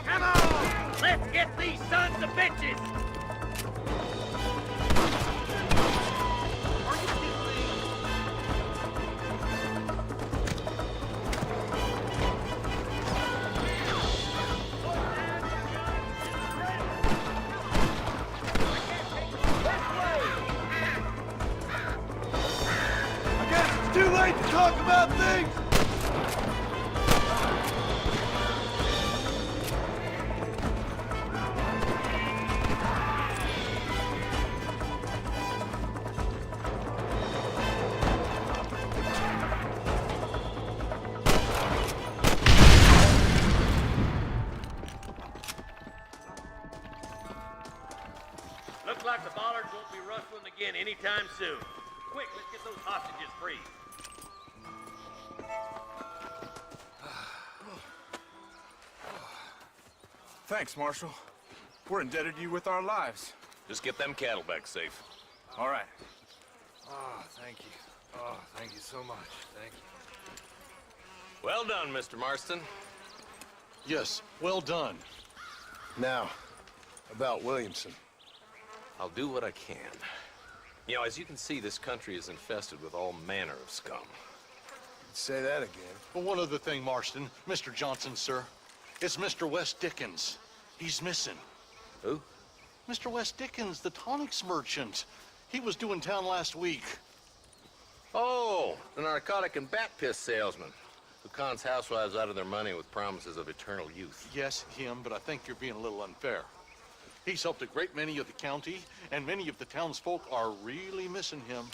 Come on! Let's get these sons of bitches! Are you kidding me? I guess it's too right to talk about things! Looks like the bollards won't be rustling again anytime soon. Quick, let's get those hostages free. Thanks, Marshal. We're indebted to you with our lives. Just get them cattle back safe. All right. Oh, thank you. Oh, thank you so much. Thank you. Well done, Mr. Marston. Yes, well done. Now, about Williamson. I'll do what I can. You know, as you can see, this country is infested with all manner of scum. Say that again. Well, one other thing, Marston. Mr. Johnson, sir. It's Mr. Wes Dickens. He's missing. Who? Mr. Wes Dickens, the tonics merchant. He was due in town last week. Oh, the narcotic and bat piss salesman who cons housewives out of their money with promises of eternal youth. Yes, him, but I think you're being a little unfair. He's helped a great many of the county, and many of the townsfolk are really missing him.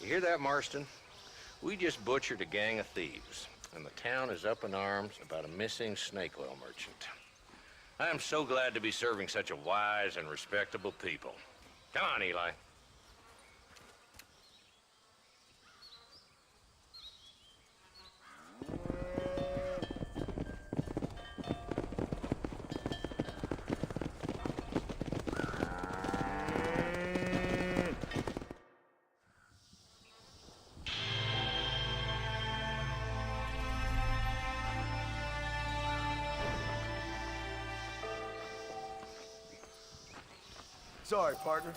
You hear that, Marston? We just butchered a gang of thieves, and the town is up in arms about a missing snake oil merchant. I am so glad to be serving such a wise and respectable people. Come on, Eli. Sorry, partner.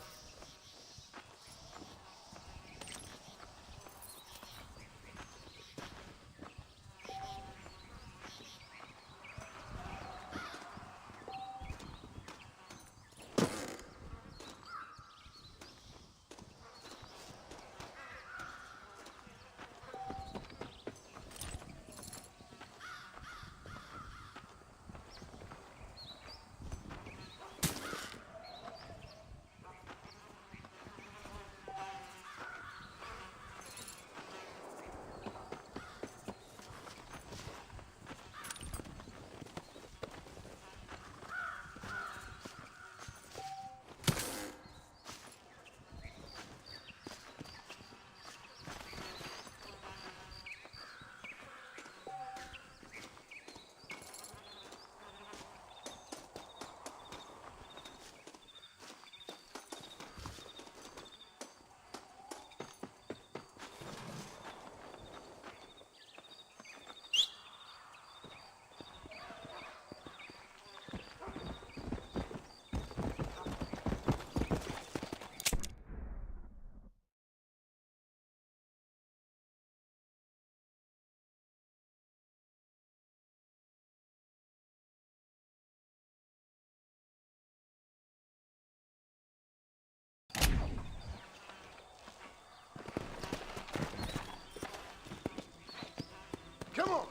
Come on!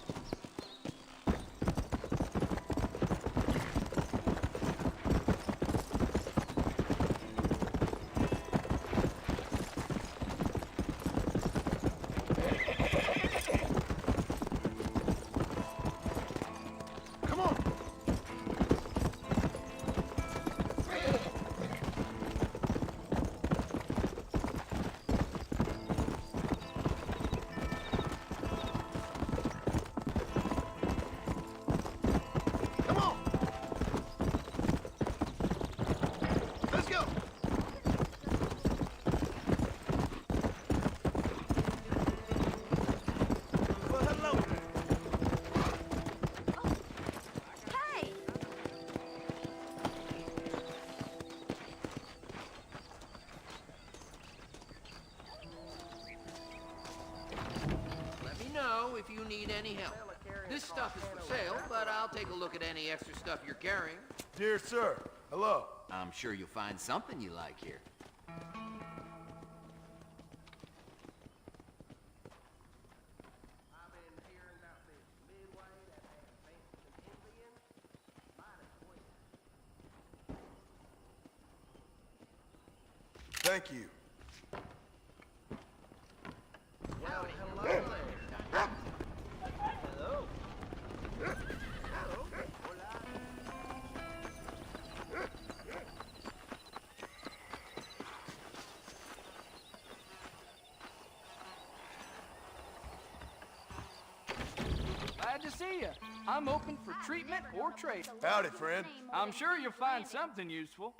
Come on! If you need any help. This stuff is for sale, but I'll take a look at any extra stuff you're carrying. Dear sir, hello. I'm sure you'll find something you like here. Thank you. Well, hello there. Hello. Glad to see you. I'm open for treatment or trade. Howdy, friend. I'm sure you'll find something useful.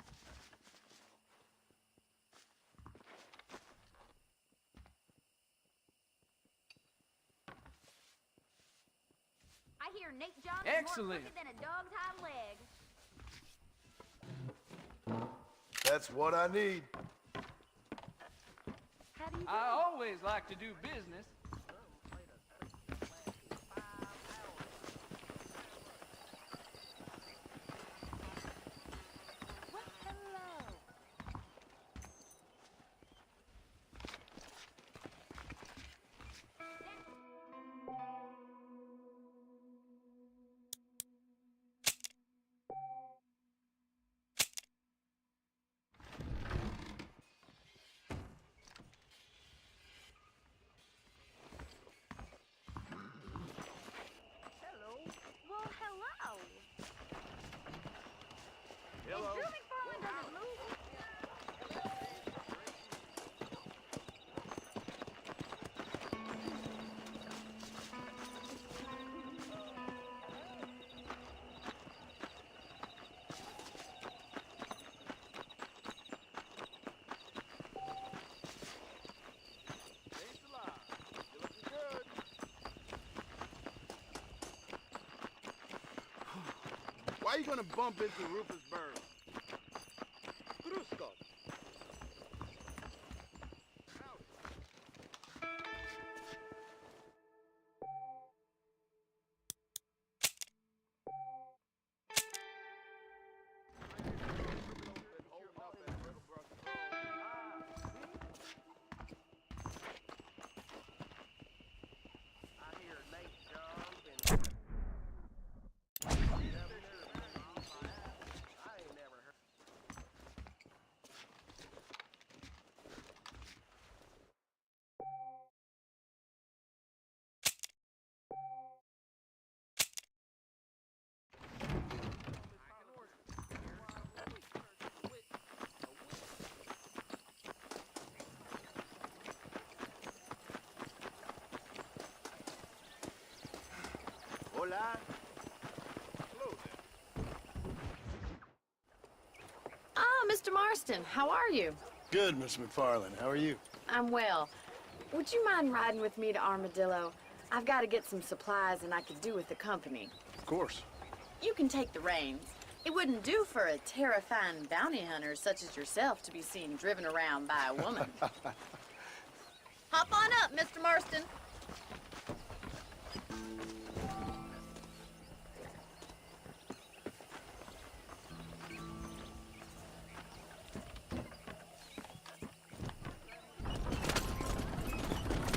I hear Nate John's Excellent. more crooked than a dog's hind leg. That's what I need. I always like to do business. Well, hello. Hello. And Drew McFarland doesn't move. Thanks a lot. You're looking good. Why are you gonna bump into Rufus Burns? Crusko. I hear Nate John's been... I ain't never heard... Hola. Ah, Mr. Marston, how are you? Good, Miss McFarland. How are you? I'm well. Would you mind riding with me to Armadillo? I've got to get some supplies and I could do with the company. Of course. You can take the reins. It wouldn't do for a terrifying bounty hunter such as yourself to be seen driven around by a woman. Hop on up, Mr. Marston.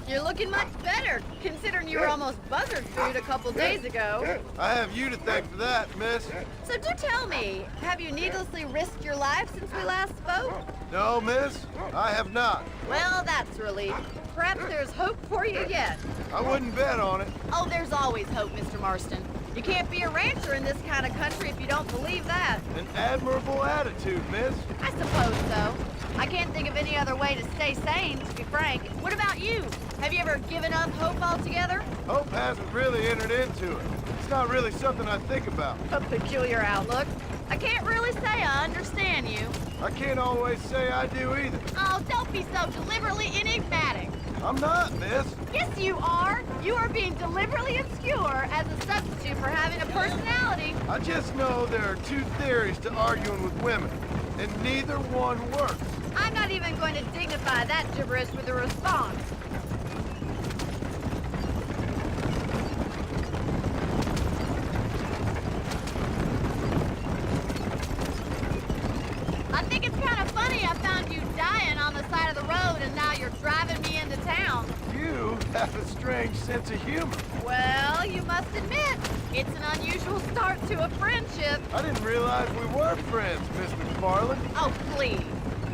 You're looking much better, considering you were almost buzzard food a couple days ago. I have you to thank for that, miss. So do tell me, have you needlessly risked your life since we last spoke? No, miss, I have not. Well, that's a relief. Perhaps there's hope for you yet. I wouldn't bet on it. Oh, there's always hope, Mr. Marston. You can't be a rancher in this kind of country if you don't believe that. An admirable attitude, miss. I suppose so. I can't think of any other way to stay sane, to be frank. What about you? Have you ever given up hope altogether? Hope hasn't really entered into it. It's not really something I think about. A peculiar outlook. I can't really say I understand you. I can't always say I do either. Oh, don't be so deliberately enigmatic. I'm not, miss. Yes, you are. You are being deliberately obscure as a substitute for having a personality. I just know there are two theories to arguing with women, and neither one works. I'm not even going to dignify that gibberish with a response. I think it's kind of funny I found you dying on the side of the road and now you're driving me into town. You have a strange sense of humor. Well, you must admit, it's an unusual start to a friendship. I didn't realize we were friends, Miss McFarland. Oh, please.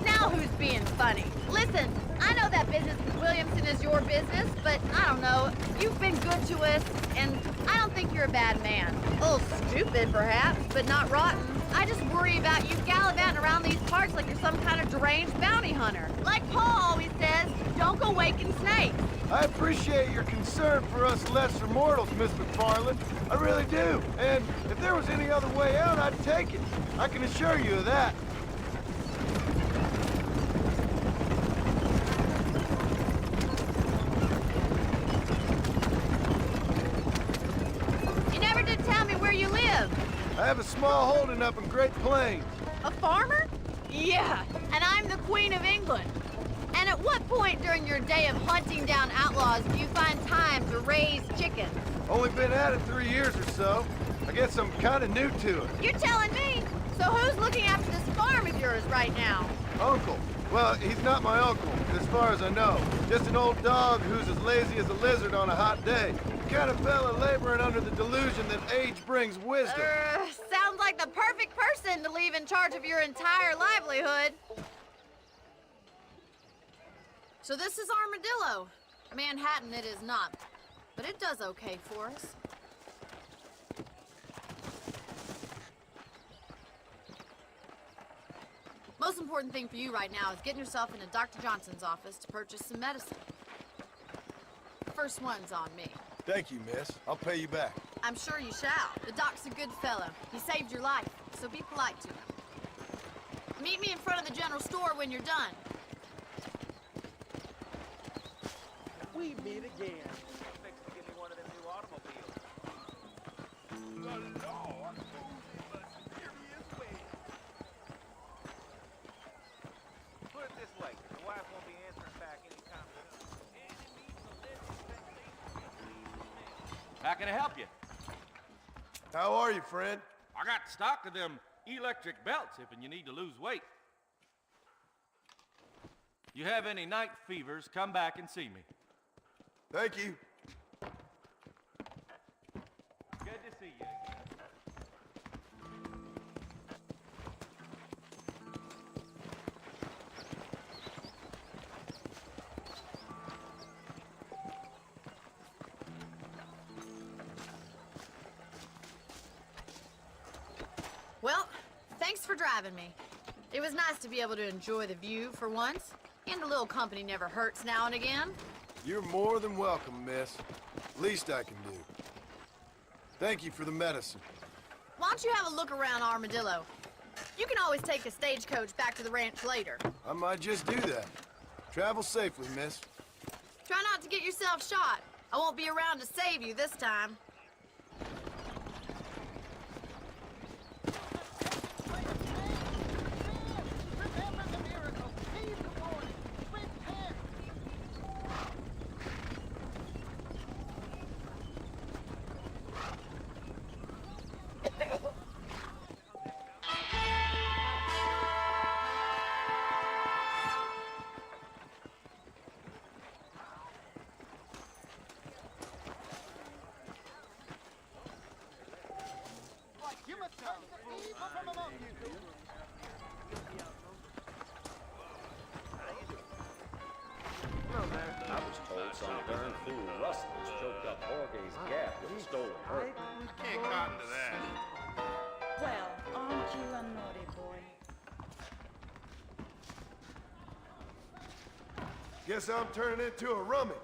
Now Now who's being funny? Listen, I know that business with Williamson is your business, but I don't know. You've been good to us, and I don't think you're a bad man. A little stupid, perhaps, but not rotten. I just worry about you gallivanting around these parts like you're some kind of deranged bounty hunter. Like Paul always says, don't go waking snakes. I appreciate your concern for us lesser mortals, Miss McFarland. I really do. And if there was any other way out, I'd take it. I can assure you of that. You never did tell me where you live. I have a small holding up in Great Plains. A farmer? Yeah, and I'm the Queen of England. And at what point during your day of hunting down outlaws do you find time to raise chickens? Only been at it 3 years or so. I guess I'm kind of new to it. You're telling me? So who's looking after this farm of yours right now? Uncle. Well, he's not my uncle, as far as I know. Just an old dog who's as lazy as a lizard on a hot day. Kind of fella laboring under the delusion that age brings wisdom. Sounds like the perfect person to leave in charge of your entire livelihood. So this is Armadillo. Manhattan it is not, but it does okay for us. Most important thing for you right now is getting yourself into Dr. Johnson's office to purchase some medicine. First one's on me. Thank you, miss. I'll pay you back. I'm sure you shall. The doc's a good fellow. He saved your life, so be polite to him. Meet me in front of the general store when you're done. We meet again. Fix to give me one of them new automobiles. The Lord moves in mysterious ways. Put it this way, the wife won't be answering back anytime soon. How can I help you? How are you, friend? I got stock of them electric belts if you need to lose weight. You have any night fevers, come back and see me. Thank you. Good to see you again. Well, thanks for driving me. It was nice to be able to enjoy the view for once, and a little company never hurts now and again. You're more than welcome, miss. Least I can do. Thank you for the medicine. Why don't you have a look around Armadillo? You can always take a stagecoach back to the ranch later. I might just do that. Travel safely, miss. Try not to get yourself shot. I won't be around to save you this time. I was told some darn fool rustlers choked up Jorge's Gap with a stolen herd. I can't cotton to that. Well, aren't you a naughty boy? Guess I'm turning into a rummy.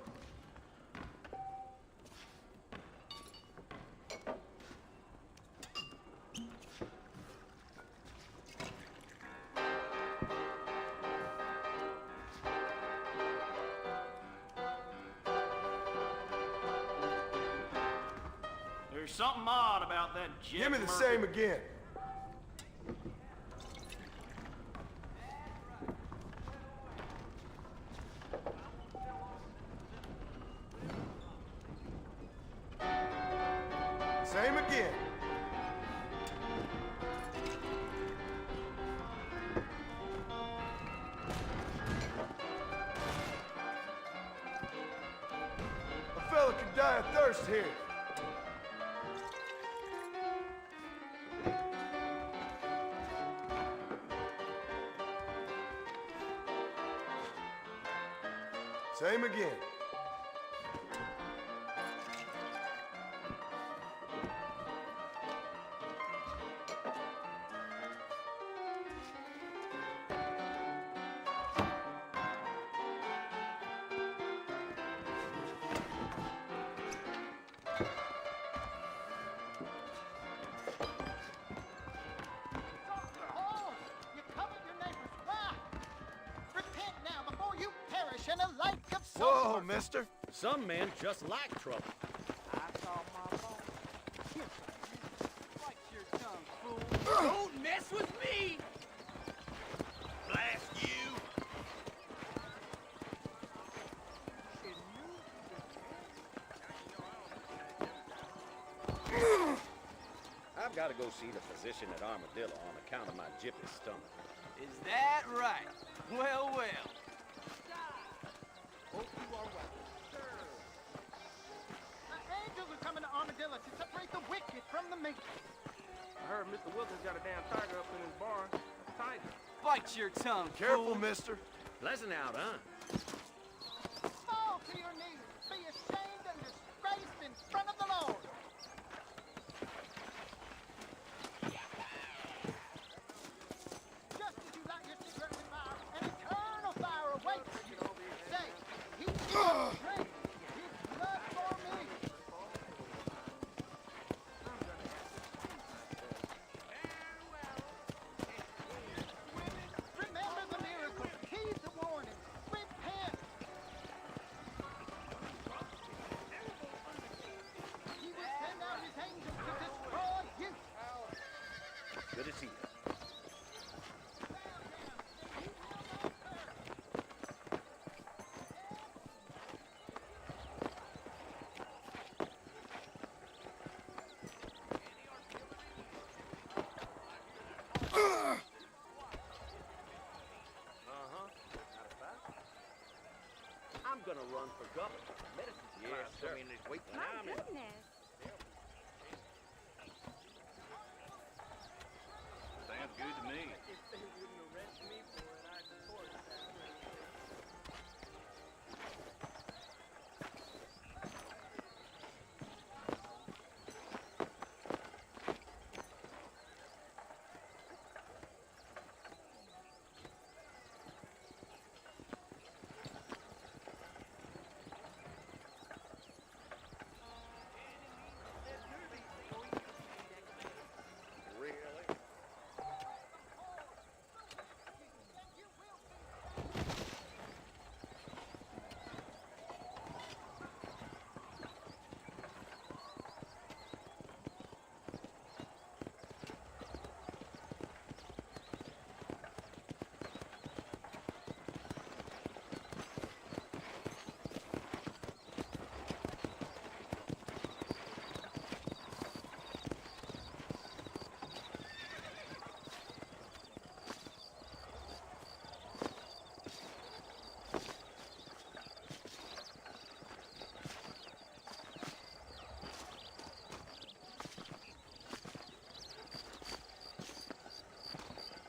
There's something odd about that jet. Give me the same again. Same again. A fella could die of thirst here. Same again. Oh, you covered your neighbor's rock. Repent now before you perish in a lake of sulfur. Whoa, mister. Some men just like trouble. I saw my boss. Bite your tongue, fool. Don't mess with me! Blast you! I've got to go see the physician at Armadillo on account of my jippy stomach. Is that right? Well, well. Hope you are well. The angels are coming to Armadillo to separate the wicked from the meek. I heard Mr. Wilkins got a damn tiger up in his barn. A tiger. Bite your tongue, Careful, fool. mister. Pleasant out, huh? Fall to your knees. Be ashamed and disgraced in front of the Lord. Just as you light your cigarette with fire, an eternal fire awaits you. Say, he will drink his blood for me. Remember the miracle. Heed the warning. Repent. He will send out his angels to destroy you. Good to see you. I'm gonna run for governor. Medicine. Yes, sir. When I'm in Sounds good to me. If they wouldn't arrest me for it, I'd report it that way. Really?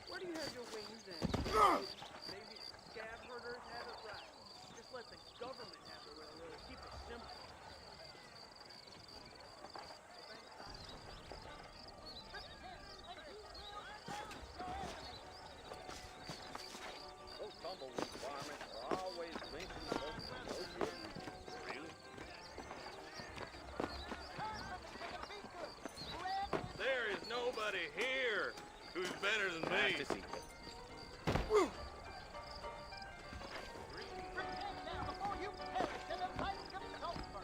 Where do you have your wings then? Maybe scab herders have it right. Just let the government have the railroad. Keep it simple. Those tumbleweed varmints are always lynching folks from those woods. Really? There is nobody here who's better than me. Nice to see you. Repent now before you perish in a lake of sulfur.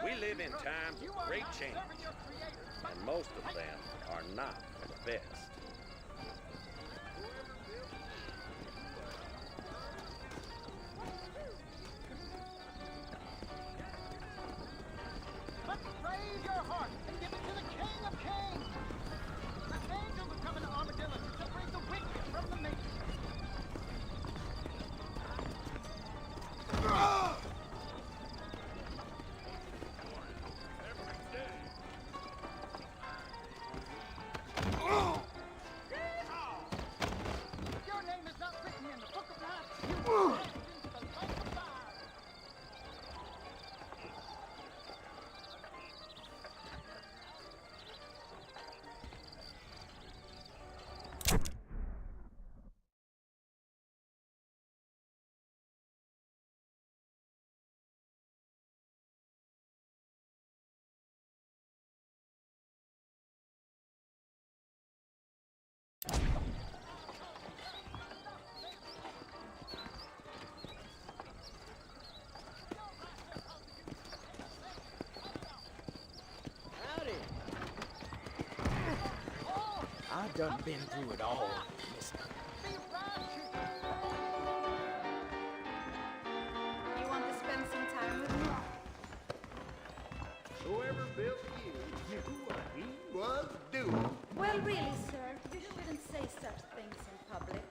We live in times of great change, and most of them are not for the best. But raise your heart and give it to the King of Kings. The angels are coming to Armadillo to separate the wicked from the meek. done been through it all, mister. You want to spend some time with me? Whoever built you knew what he was doing. Well, really, sir, you shouldn't say such things in public.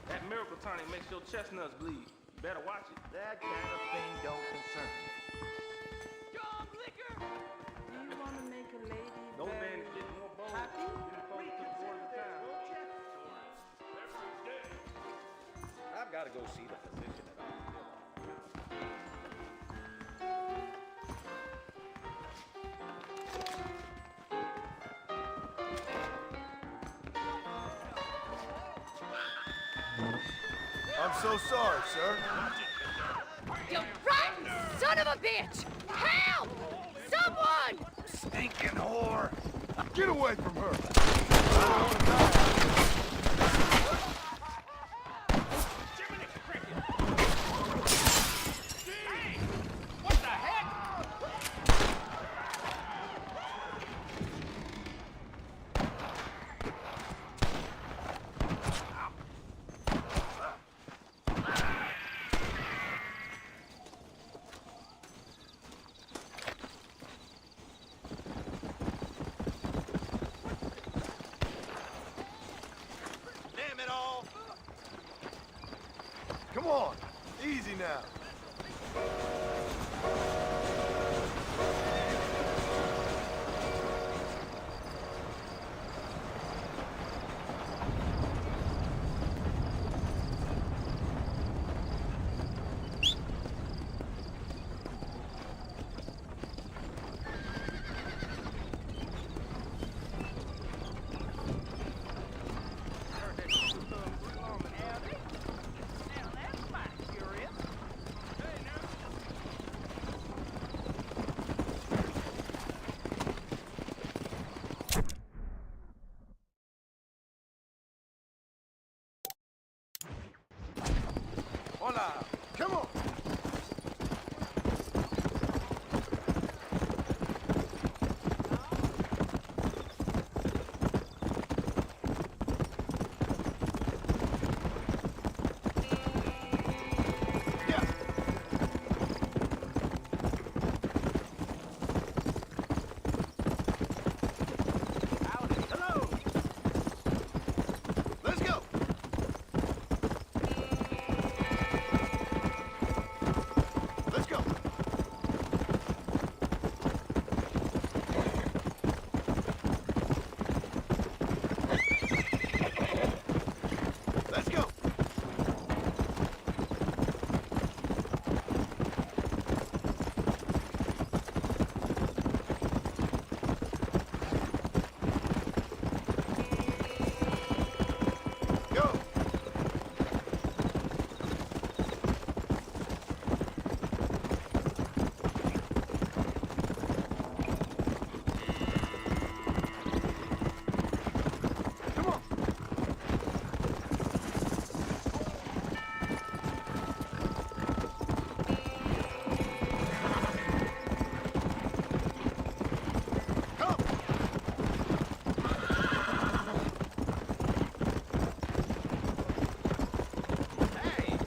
That miracle tonic makes your chestnuts bleed. You better watch it. That kind of thing don't concern me. John Liquor! Do you want to make a lady No very man is getting more bold happy? than folks to the board of the town. I've got to go see the physician at our villa. I'm so sorry, sir. You rotten son of a bitch! Help! Someone! Stinking whore! Get away from her! I don't want to die. Hey! What the heck? Damn it all! Come on, easy now. Hola! Come on! Hello! Let's go! Let's go! Let's go! Go! Come on! Come! Hey!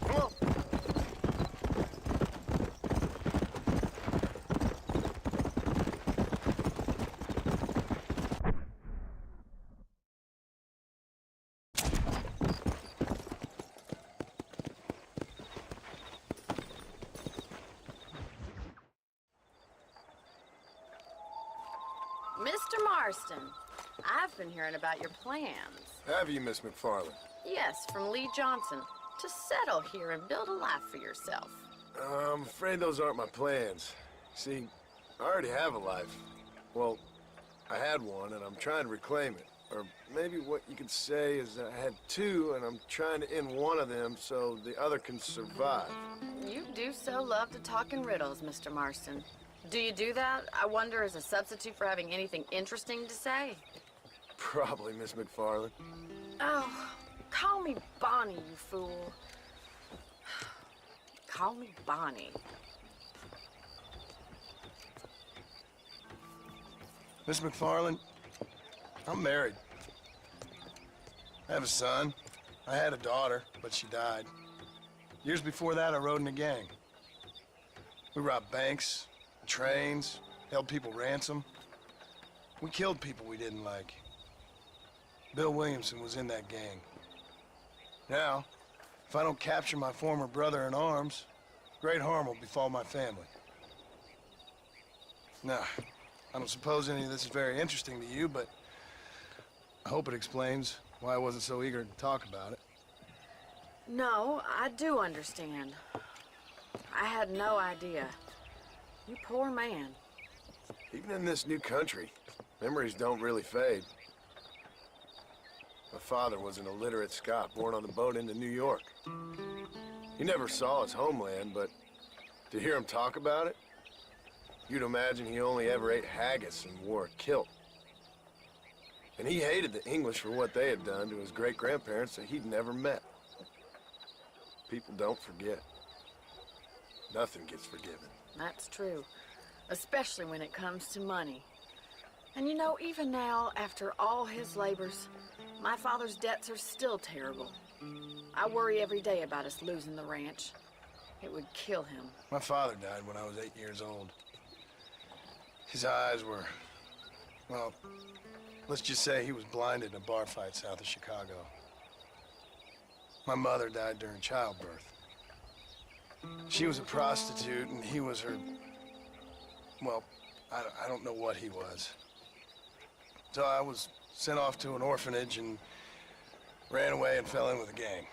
Come on! Mr. Marston, I've been hearing about your plans. Have you, Miss McFarland? Yes, from Lee Johnson. To settle here and build a life for yourself. I'm afraid those aren't my plans. See, I already have a life. Well, I had one, and I'm trying to reclaim it. Or maybe what you could say is that I had two, and I'm trying to end one of them so the other can survive. You do so love to talk in riddles, Mr. Marston. Do you do that, I wonder, as a substitute for having anything interesting to say? Probably, Miss McFarland. Oh, call me Bonnie, you fool. call me Bonnie. Miss McFarland, I'm married. I have a son. I had a daughter, but she died. Years before that, I rode in a gang. We robbed banks, trains, held people ransom. We killed people we didn't like. Bill Williamson was in that gang. Now, if I don't capture my former brother in arms, great harm will befall my family. Now, I don't suppose any of this is very interesting to you, but I hope it explains why I wasn't so eager to talk about it. No, I do understand. I had no idea. You poor man. Even in this new country, memories don't really fade. My father was an illiterate Scot born on the boat into New York. He never saw his homeland, but to hear him talk about it, you'd imagine he only ever ate haggis and wore a kilt. And he hated the English for what they had done to his great-grandparents that he'd never met. People don't forget. Nothing gets forgiven. That's true. Especially when it comes to money. And you know, even now, after all his labors, my father's debts are still terrible. I worry every day about us losing the ranch. It would kill him. My father died when I was 8 years old. His eyes were, well, let's just say he was blinded in a bar fight south of Chicago. My mother died during childbirth. She was a prostitute and he was her, well, I don't know what he was. So I was sent off to an orphanage and ran away and fell in with a gang.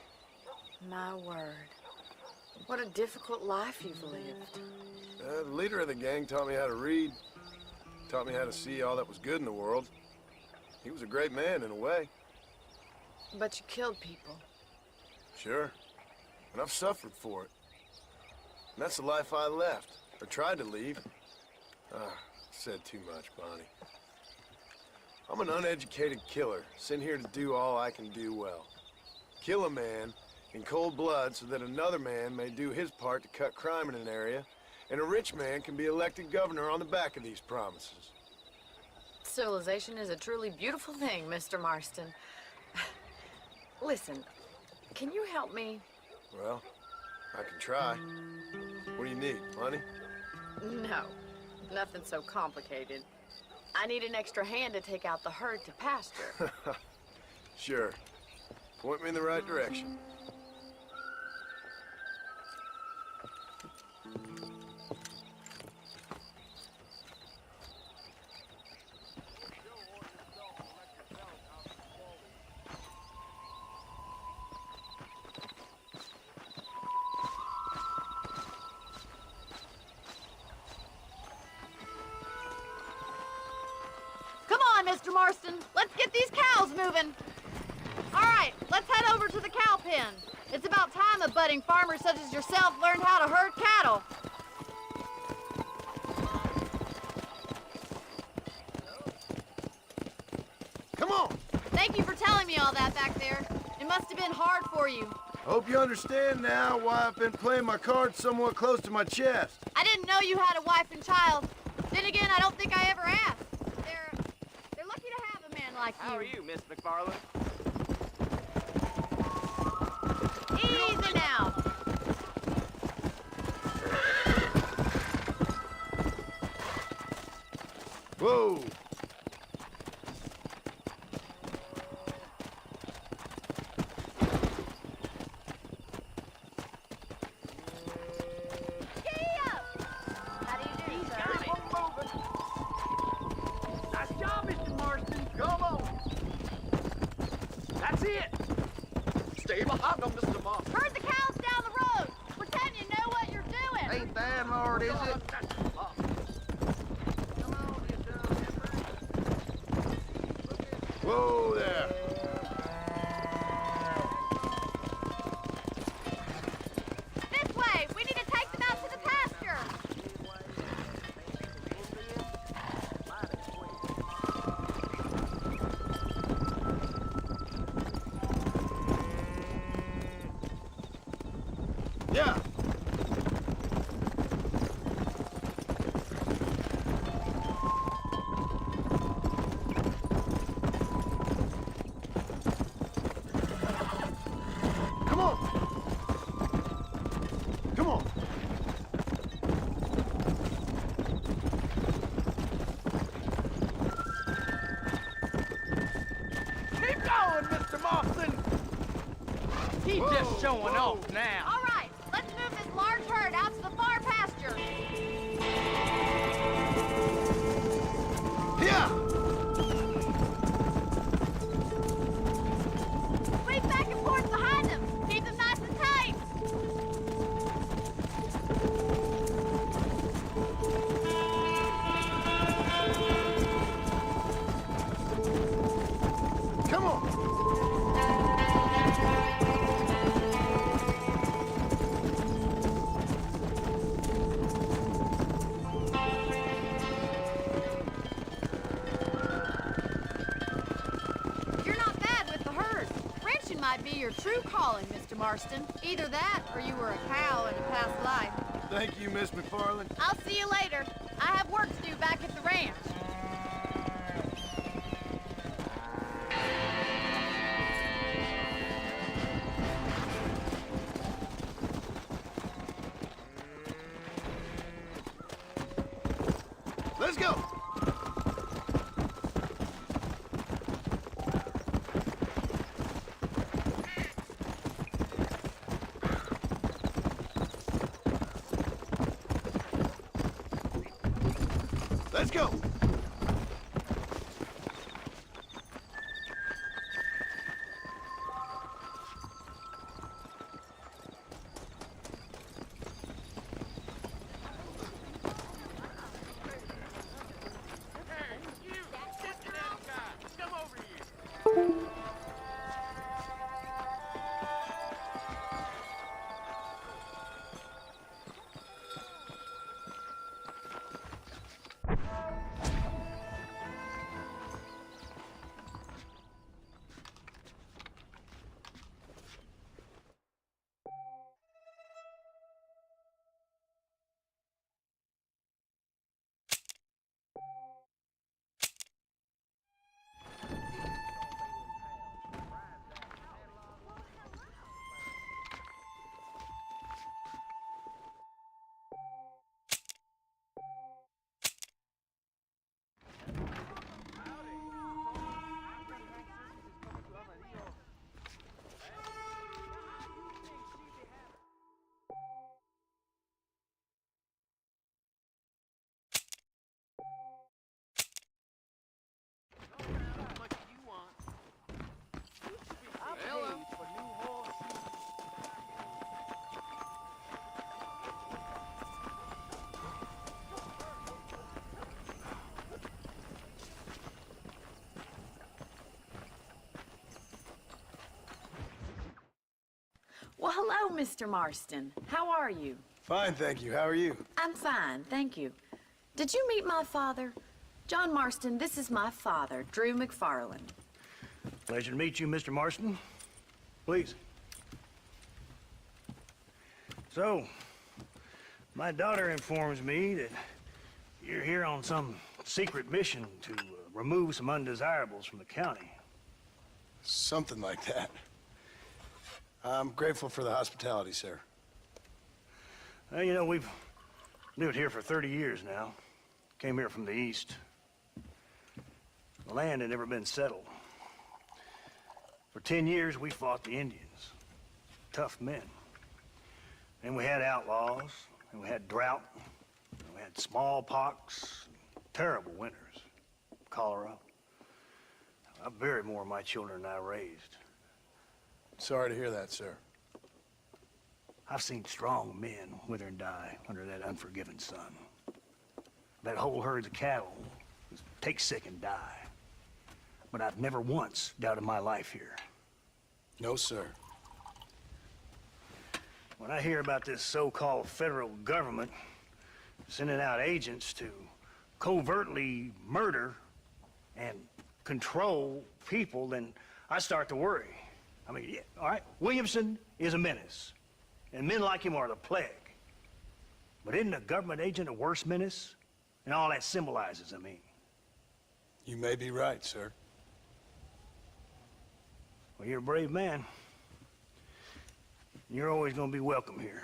My word. What a difficult life you've lived. The leader of the gang taught me how to read. Taught me how to see all that was good in the world. He was a great man in a way. But you killed people. Sure. And I've suffered for it. And that's the life I left, or tried to leave. Said too much, Bonnie. I'm an uneducated killer, sent here to do all I can do well. Kill a man in cold blood so that another man may do his part to cut crime in an area, and a rich man can be elected governor on the back of these promises. Civilization is a truly beautiful thing, Mr. Marston. Listen, can you help me? Well, I can try. What do you need, money? No, nothing so complicated. I need an extra hand to take out the herd to pasture. Sure. Point me in the right direction. Mr. Marston. Let's get these cows moving. All right, let's head over to the cow pen. It's about time a budding farmer such as yourself learned how to herd cattle. Come on. Thank you for telling me all that back there. It must have been hard for you. I hope you understand now why I've been playing my cards somewhat close to my chest. I didn't know you had a wife and child. Then again, I don't think I ever asked. They're lucky to have a man like you. How are you, Miss McFarland? Easy now. Whoa. Stay behind them, Mr. Moss. Herd the cows down the road. Pretend you know what you're doing. Ain't that hard, is it? Whoa there. This way. We need to take them out to the pasture. Yeah. He's just showing off now. All right, let's move this large herd out to the far pasture. Yeah! Sweep back and forth behind them. Keep them nice and tight. Come on! You're not bad with the herd. Ranching might be your true calling, Mr. Marston. Either that, or you were a cow in a past life. Thank you, Miss McFarland. I'll see you later. I have work to do back at the ranch. Let's go! Let's go! Well, hello, Mr. Marston. How are you? Fine, thank you. How are you? I'm fine, thank you. Did you meet my father? John Marston, this is my father, Drew McFarland. Pleasure to meet you, Mr. Marston. Please. So, my daughter informs me that you're here on some secret mission to remove some undesirables from the county. Something like that. I'm grateful for the hospitality, sir. Well, you know, we've lived here for 30 years now. Came here from the east. The land had never been settled. For 10 years, we fought the Indians. Tough men. And we had outlaws, and we had drought, and we had smallpox, terrible winters, cholera. I buried more of my children than I raised. Sorry to hear that, sir. I've seen strong men wither and die under that unforgiving sun. That whole herds of cattle take sick and die. But I've never once doubted my life here. No, sir. When I hear about this so-called federal government sending out agents to covertly murder and control people, then I start to worry. I mean, yeah, all right, Williamson is a menace, and men like him are the plague. But isn't a government agent a worse menace? And all that symbolizes, I mean. You may be right, sir. Well, you're a brave man. You're always gonna be welcome here.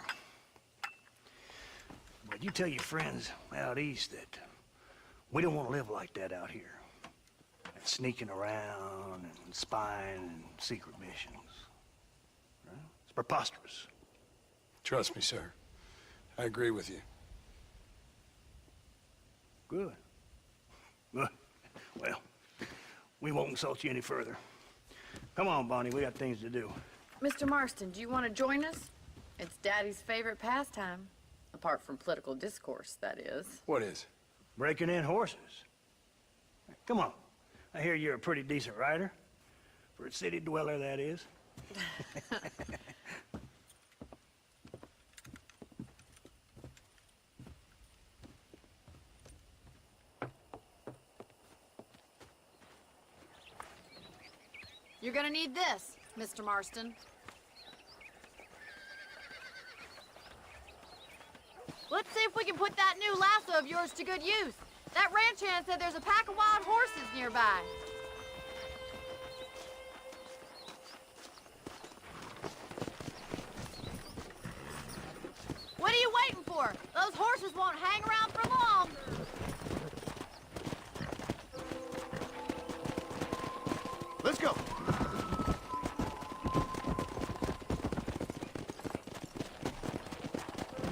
But you tell your friends out east that we don't want to live like that out here. Sneaking around and spying and secret missions. Right? It's preposterous. Trust me, sir. I agree with you. Good. Good. Well, we won't insult you any further. Come on, Bonnie, we got things to do. Mr. Marston, do you want to join us? It's Daddy's favorite pastime. Apart from political discourse, that is. What is? Breaking in horses. Come on. I hear you're a pretty decent rider. For a city dweller, that is. You're gonna need this, Mr. Marston. Let's see if we can put that new lasso of yours to good use. That ranch hand said there's a pack of wild horses nearby. What are you waiting for? Those horses won't hang around for long. Let's go.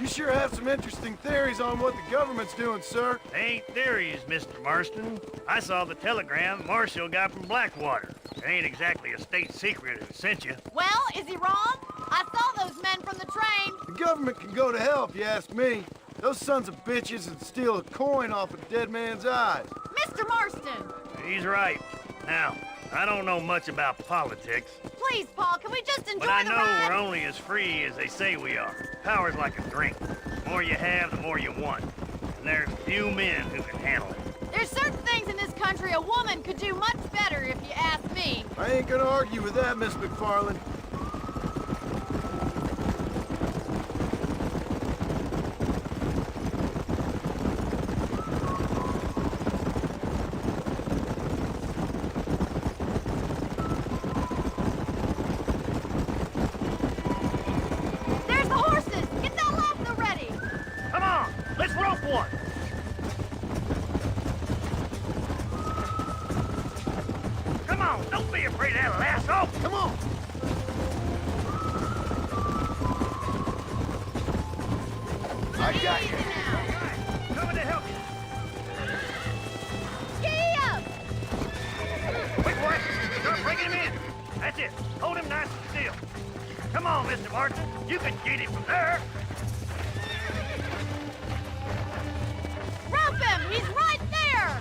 You sure have some interesting theories on what the government's doing, sir. They ain't theories, Mr. Marston. I saw the telegram Marshall got from Blackwater. It ain't exactly a state secret who sent you. Well, is he wrong? I saw those men from the train. The government can go to hell if you ask me. Those sons of bitches would steal a coin off a dead man's eyes. Mr. Marston! He's right. Now, I don't know much about politics, Please, Paul, can we just enjoy but I the know ride? we're only as free as they say we are. Power's like a drink. The more you have, the more you want. And there's few men who can handle it. There's certain things in this country a woman could do much better, if you ask me. I ain't gonna argue with that, Miss McFarland. There's the horses! Get that lasso ready! Come on, let's rope one. Come on, don't be afraid of that lasso. Come on! I got you. Coming to help you. Gee up! Quick, boy. Start breaking him in. That's it. Hold him nice and still. Come on, Mr. Marston. You can get him from there. Rope him! He's right there!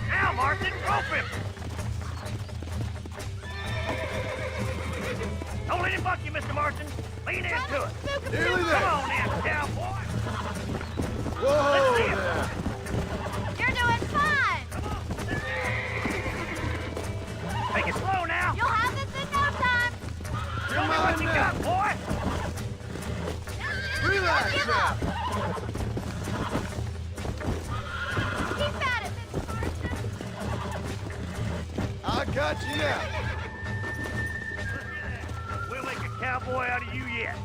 Now, Marston, rope him. Don't let him buck you, Mr. Marston. Lean into it. Nearly there. Come on in, cowboy. Whoa Let's see it. there. You're doing fine! Take it slow now. You'll have this in no time! Show me what you got, boy. Relax Give now. up! Keep at it, Mr. Marston! I got you now. We'll make a cowboy out of you yet.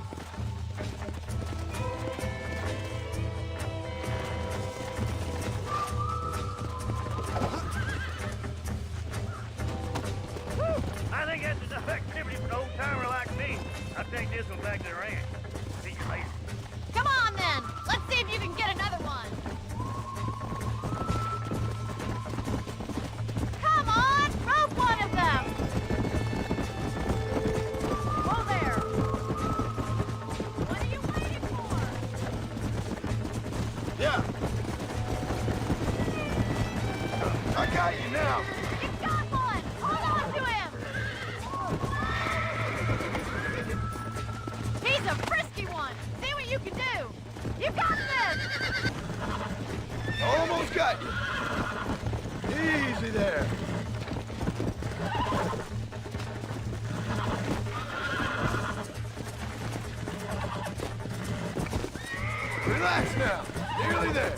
Whew, I think that's enough activity for an old-timer like me. I'll take this one back to the ranch. See you later. Come on, then! Let's see if you can get another one! Come on! Rope one of them! Whoa there! What are you waiting for? Yeah. I got you now. You got one! Hold on to him! He's a frisky one! See what you can do! You got this! Almost got you. Easy there. Relax now. Nearly there.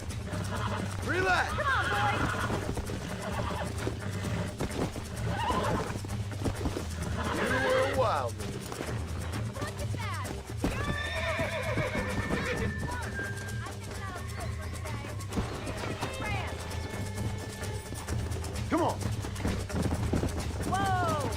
Relax. Come on, boys! You were a wild one. Look at that! Come on. Whoa!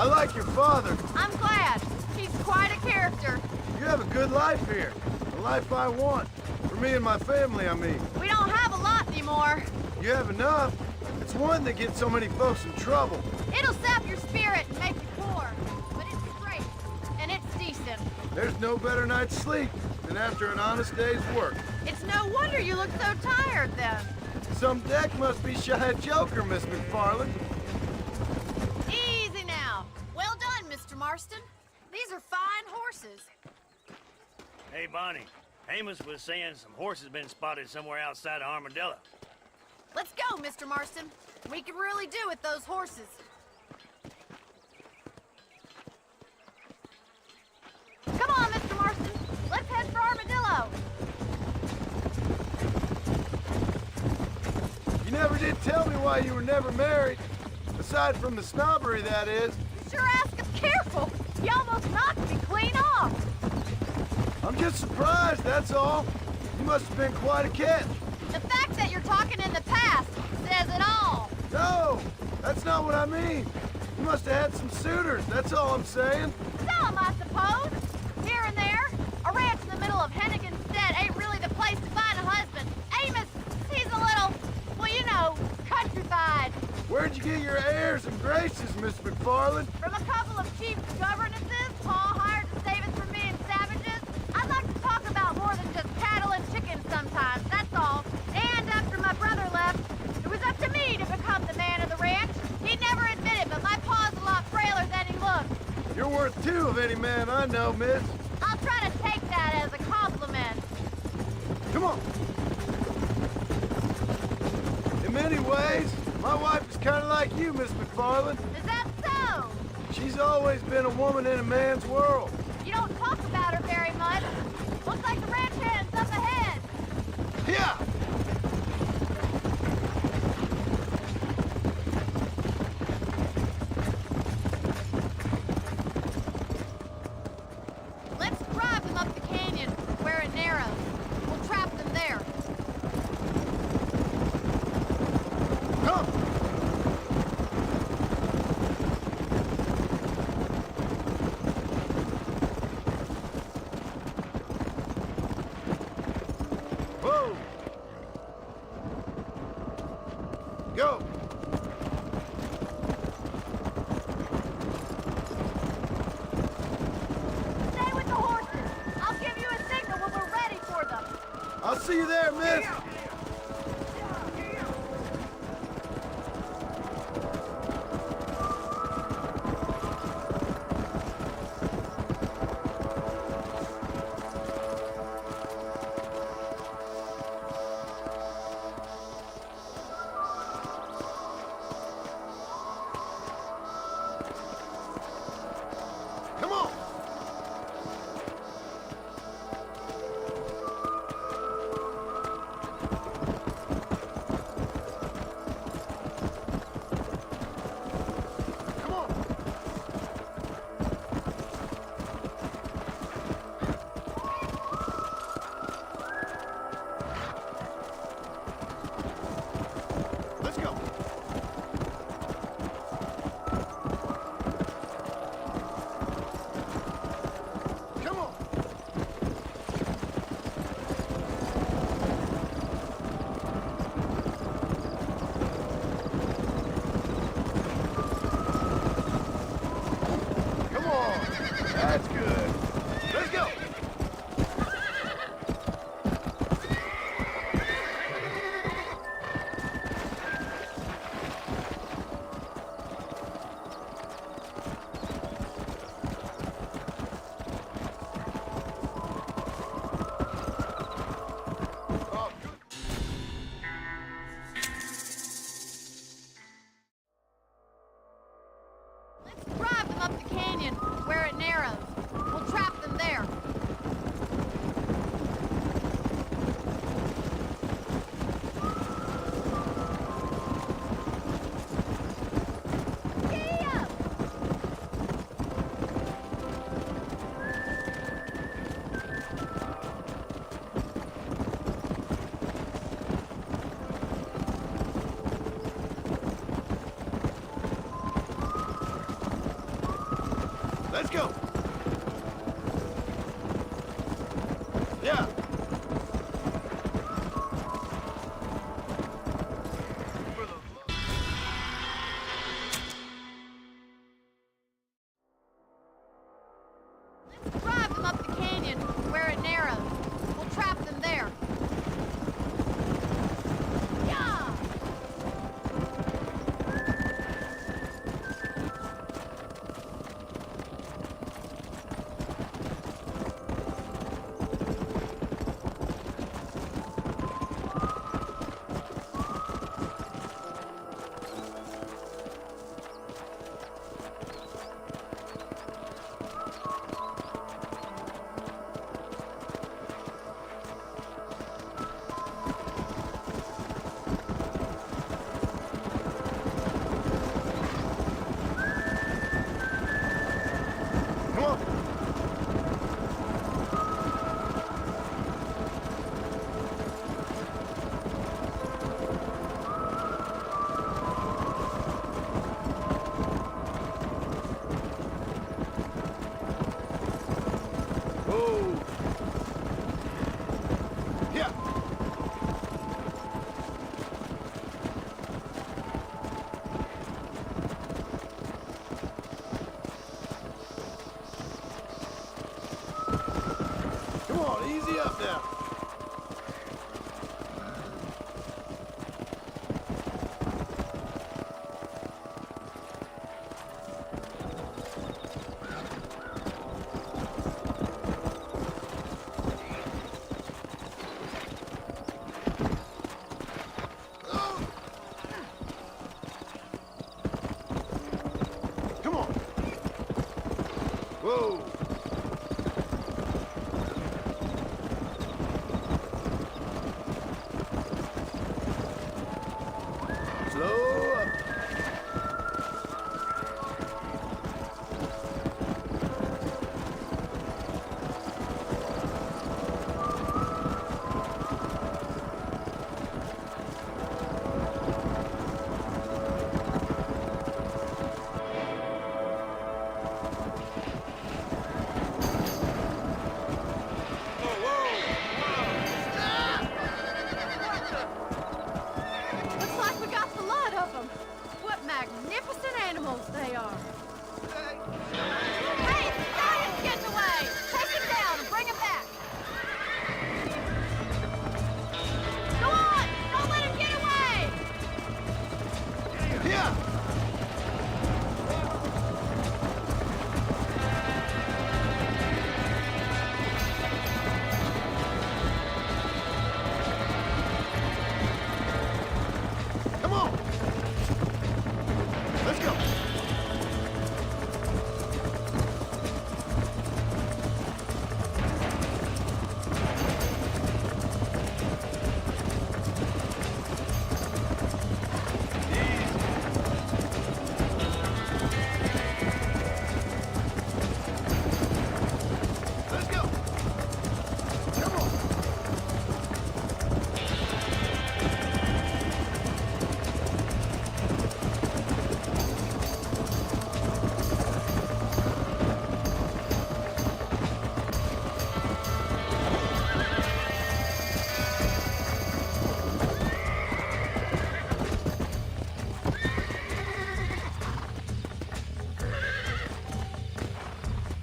like your father. I'm glad. He's quite a character. You have a good life here. The life I want. For me and my family, I mean. We don't have a lot anymore. You have enough. It's one that gets so many folks in trouble. It'll sap your spirit and make you poor. But it's great. And it's decent. There's no better night's sleep than after an honest day's work. It's no wonder you look so tired then. Some deck must be shy of Joker, Miss McFarland. Easy now. Well done, Mr. Marston. These are fine horses. Hey, Bonnie. Amos was saying some horses been spotted somewhere outside of Armadillo. Let's go, Mr. Marston. We can really do with those horses. Come on, Mr. Marston. Let's head for Armadillo. You never did tell me why you were never married. Aside from the snobbery, that is. You sure ask us careful. You almost knocked me clean off. I'm just surprised, that's all. You must have been quite a catch. The fact that you're talking in the past says it all. No, that's not what I mean. You must have had some suitors, that's all I'm saying. Some, I suppose. Here and there. A ranch in the middle of Hennigan's Stead ain't really the place to find a husband. Amos, he's a little, well, you know, countrified. Where'd you get your airs and graces, Miss McFarland? From a couple of cheap governesses Paul hired to save us from being savages. I'd like to talk about more than just cattle and chickens sometimes, that's all. And after my brother left, it was up to me to become the man of the ranch. He'd never admit it, but my paw's a lot frailer than he looks. You're worth two of any man I know, miss. I'll try to take that as a compliment. Come on. In many ways, my wife is kind of like you, Miss McFarland. Is that so? She's always been a woman in a man's world. You don't talk about her very much. Looks like the ranch hand's up ahead. Yeah. Let's drive them up the canyon where it narrows. We'll trap them there. Come. Whoa. Go. Stay with the horses. I'll give you a signal when we're ready for them. I'll see you there, miss. Come on. Let's go. Yeah. Drive them up the canyon where it narrows. We'll trap them there. Yeah! Come on. Oh. Yeah. Come on, easy up now.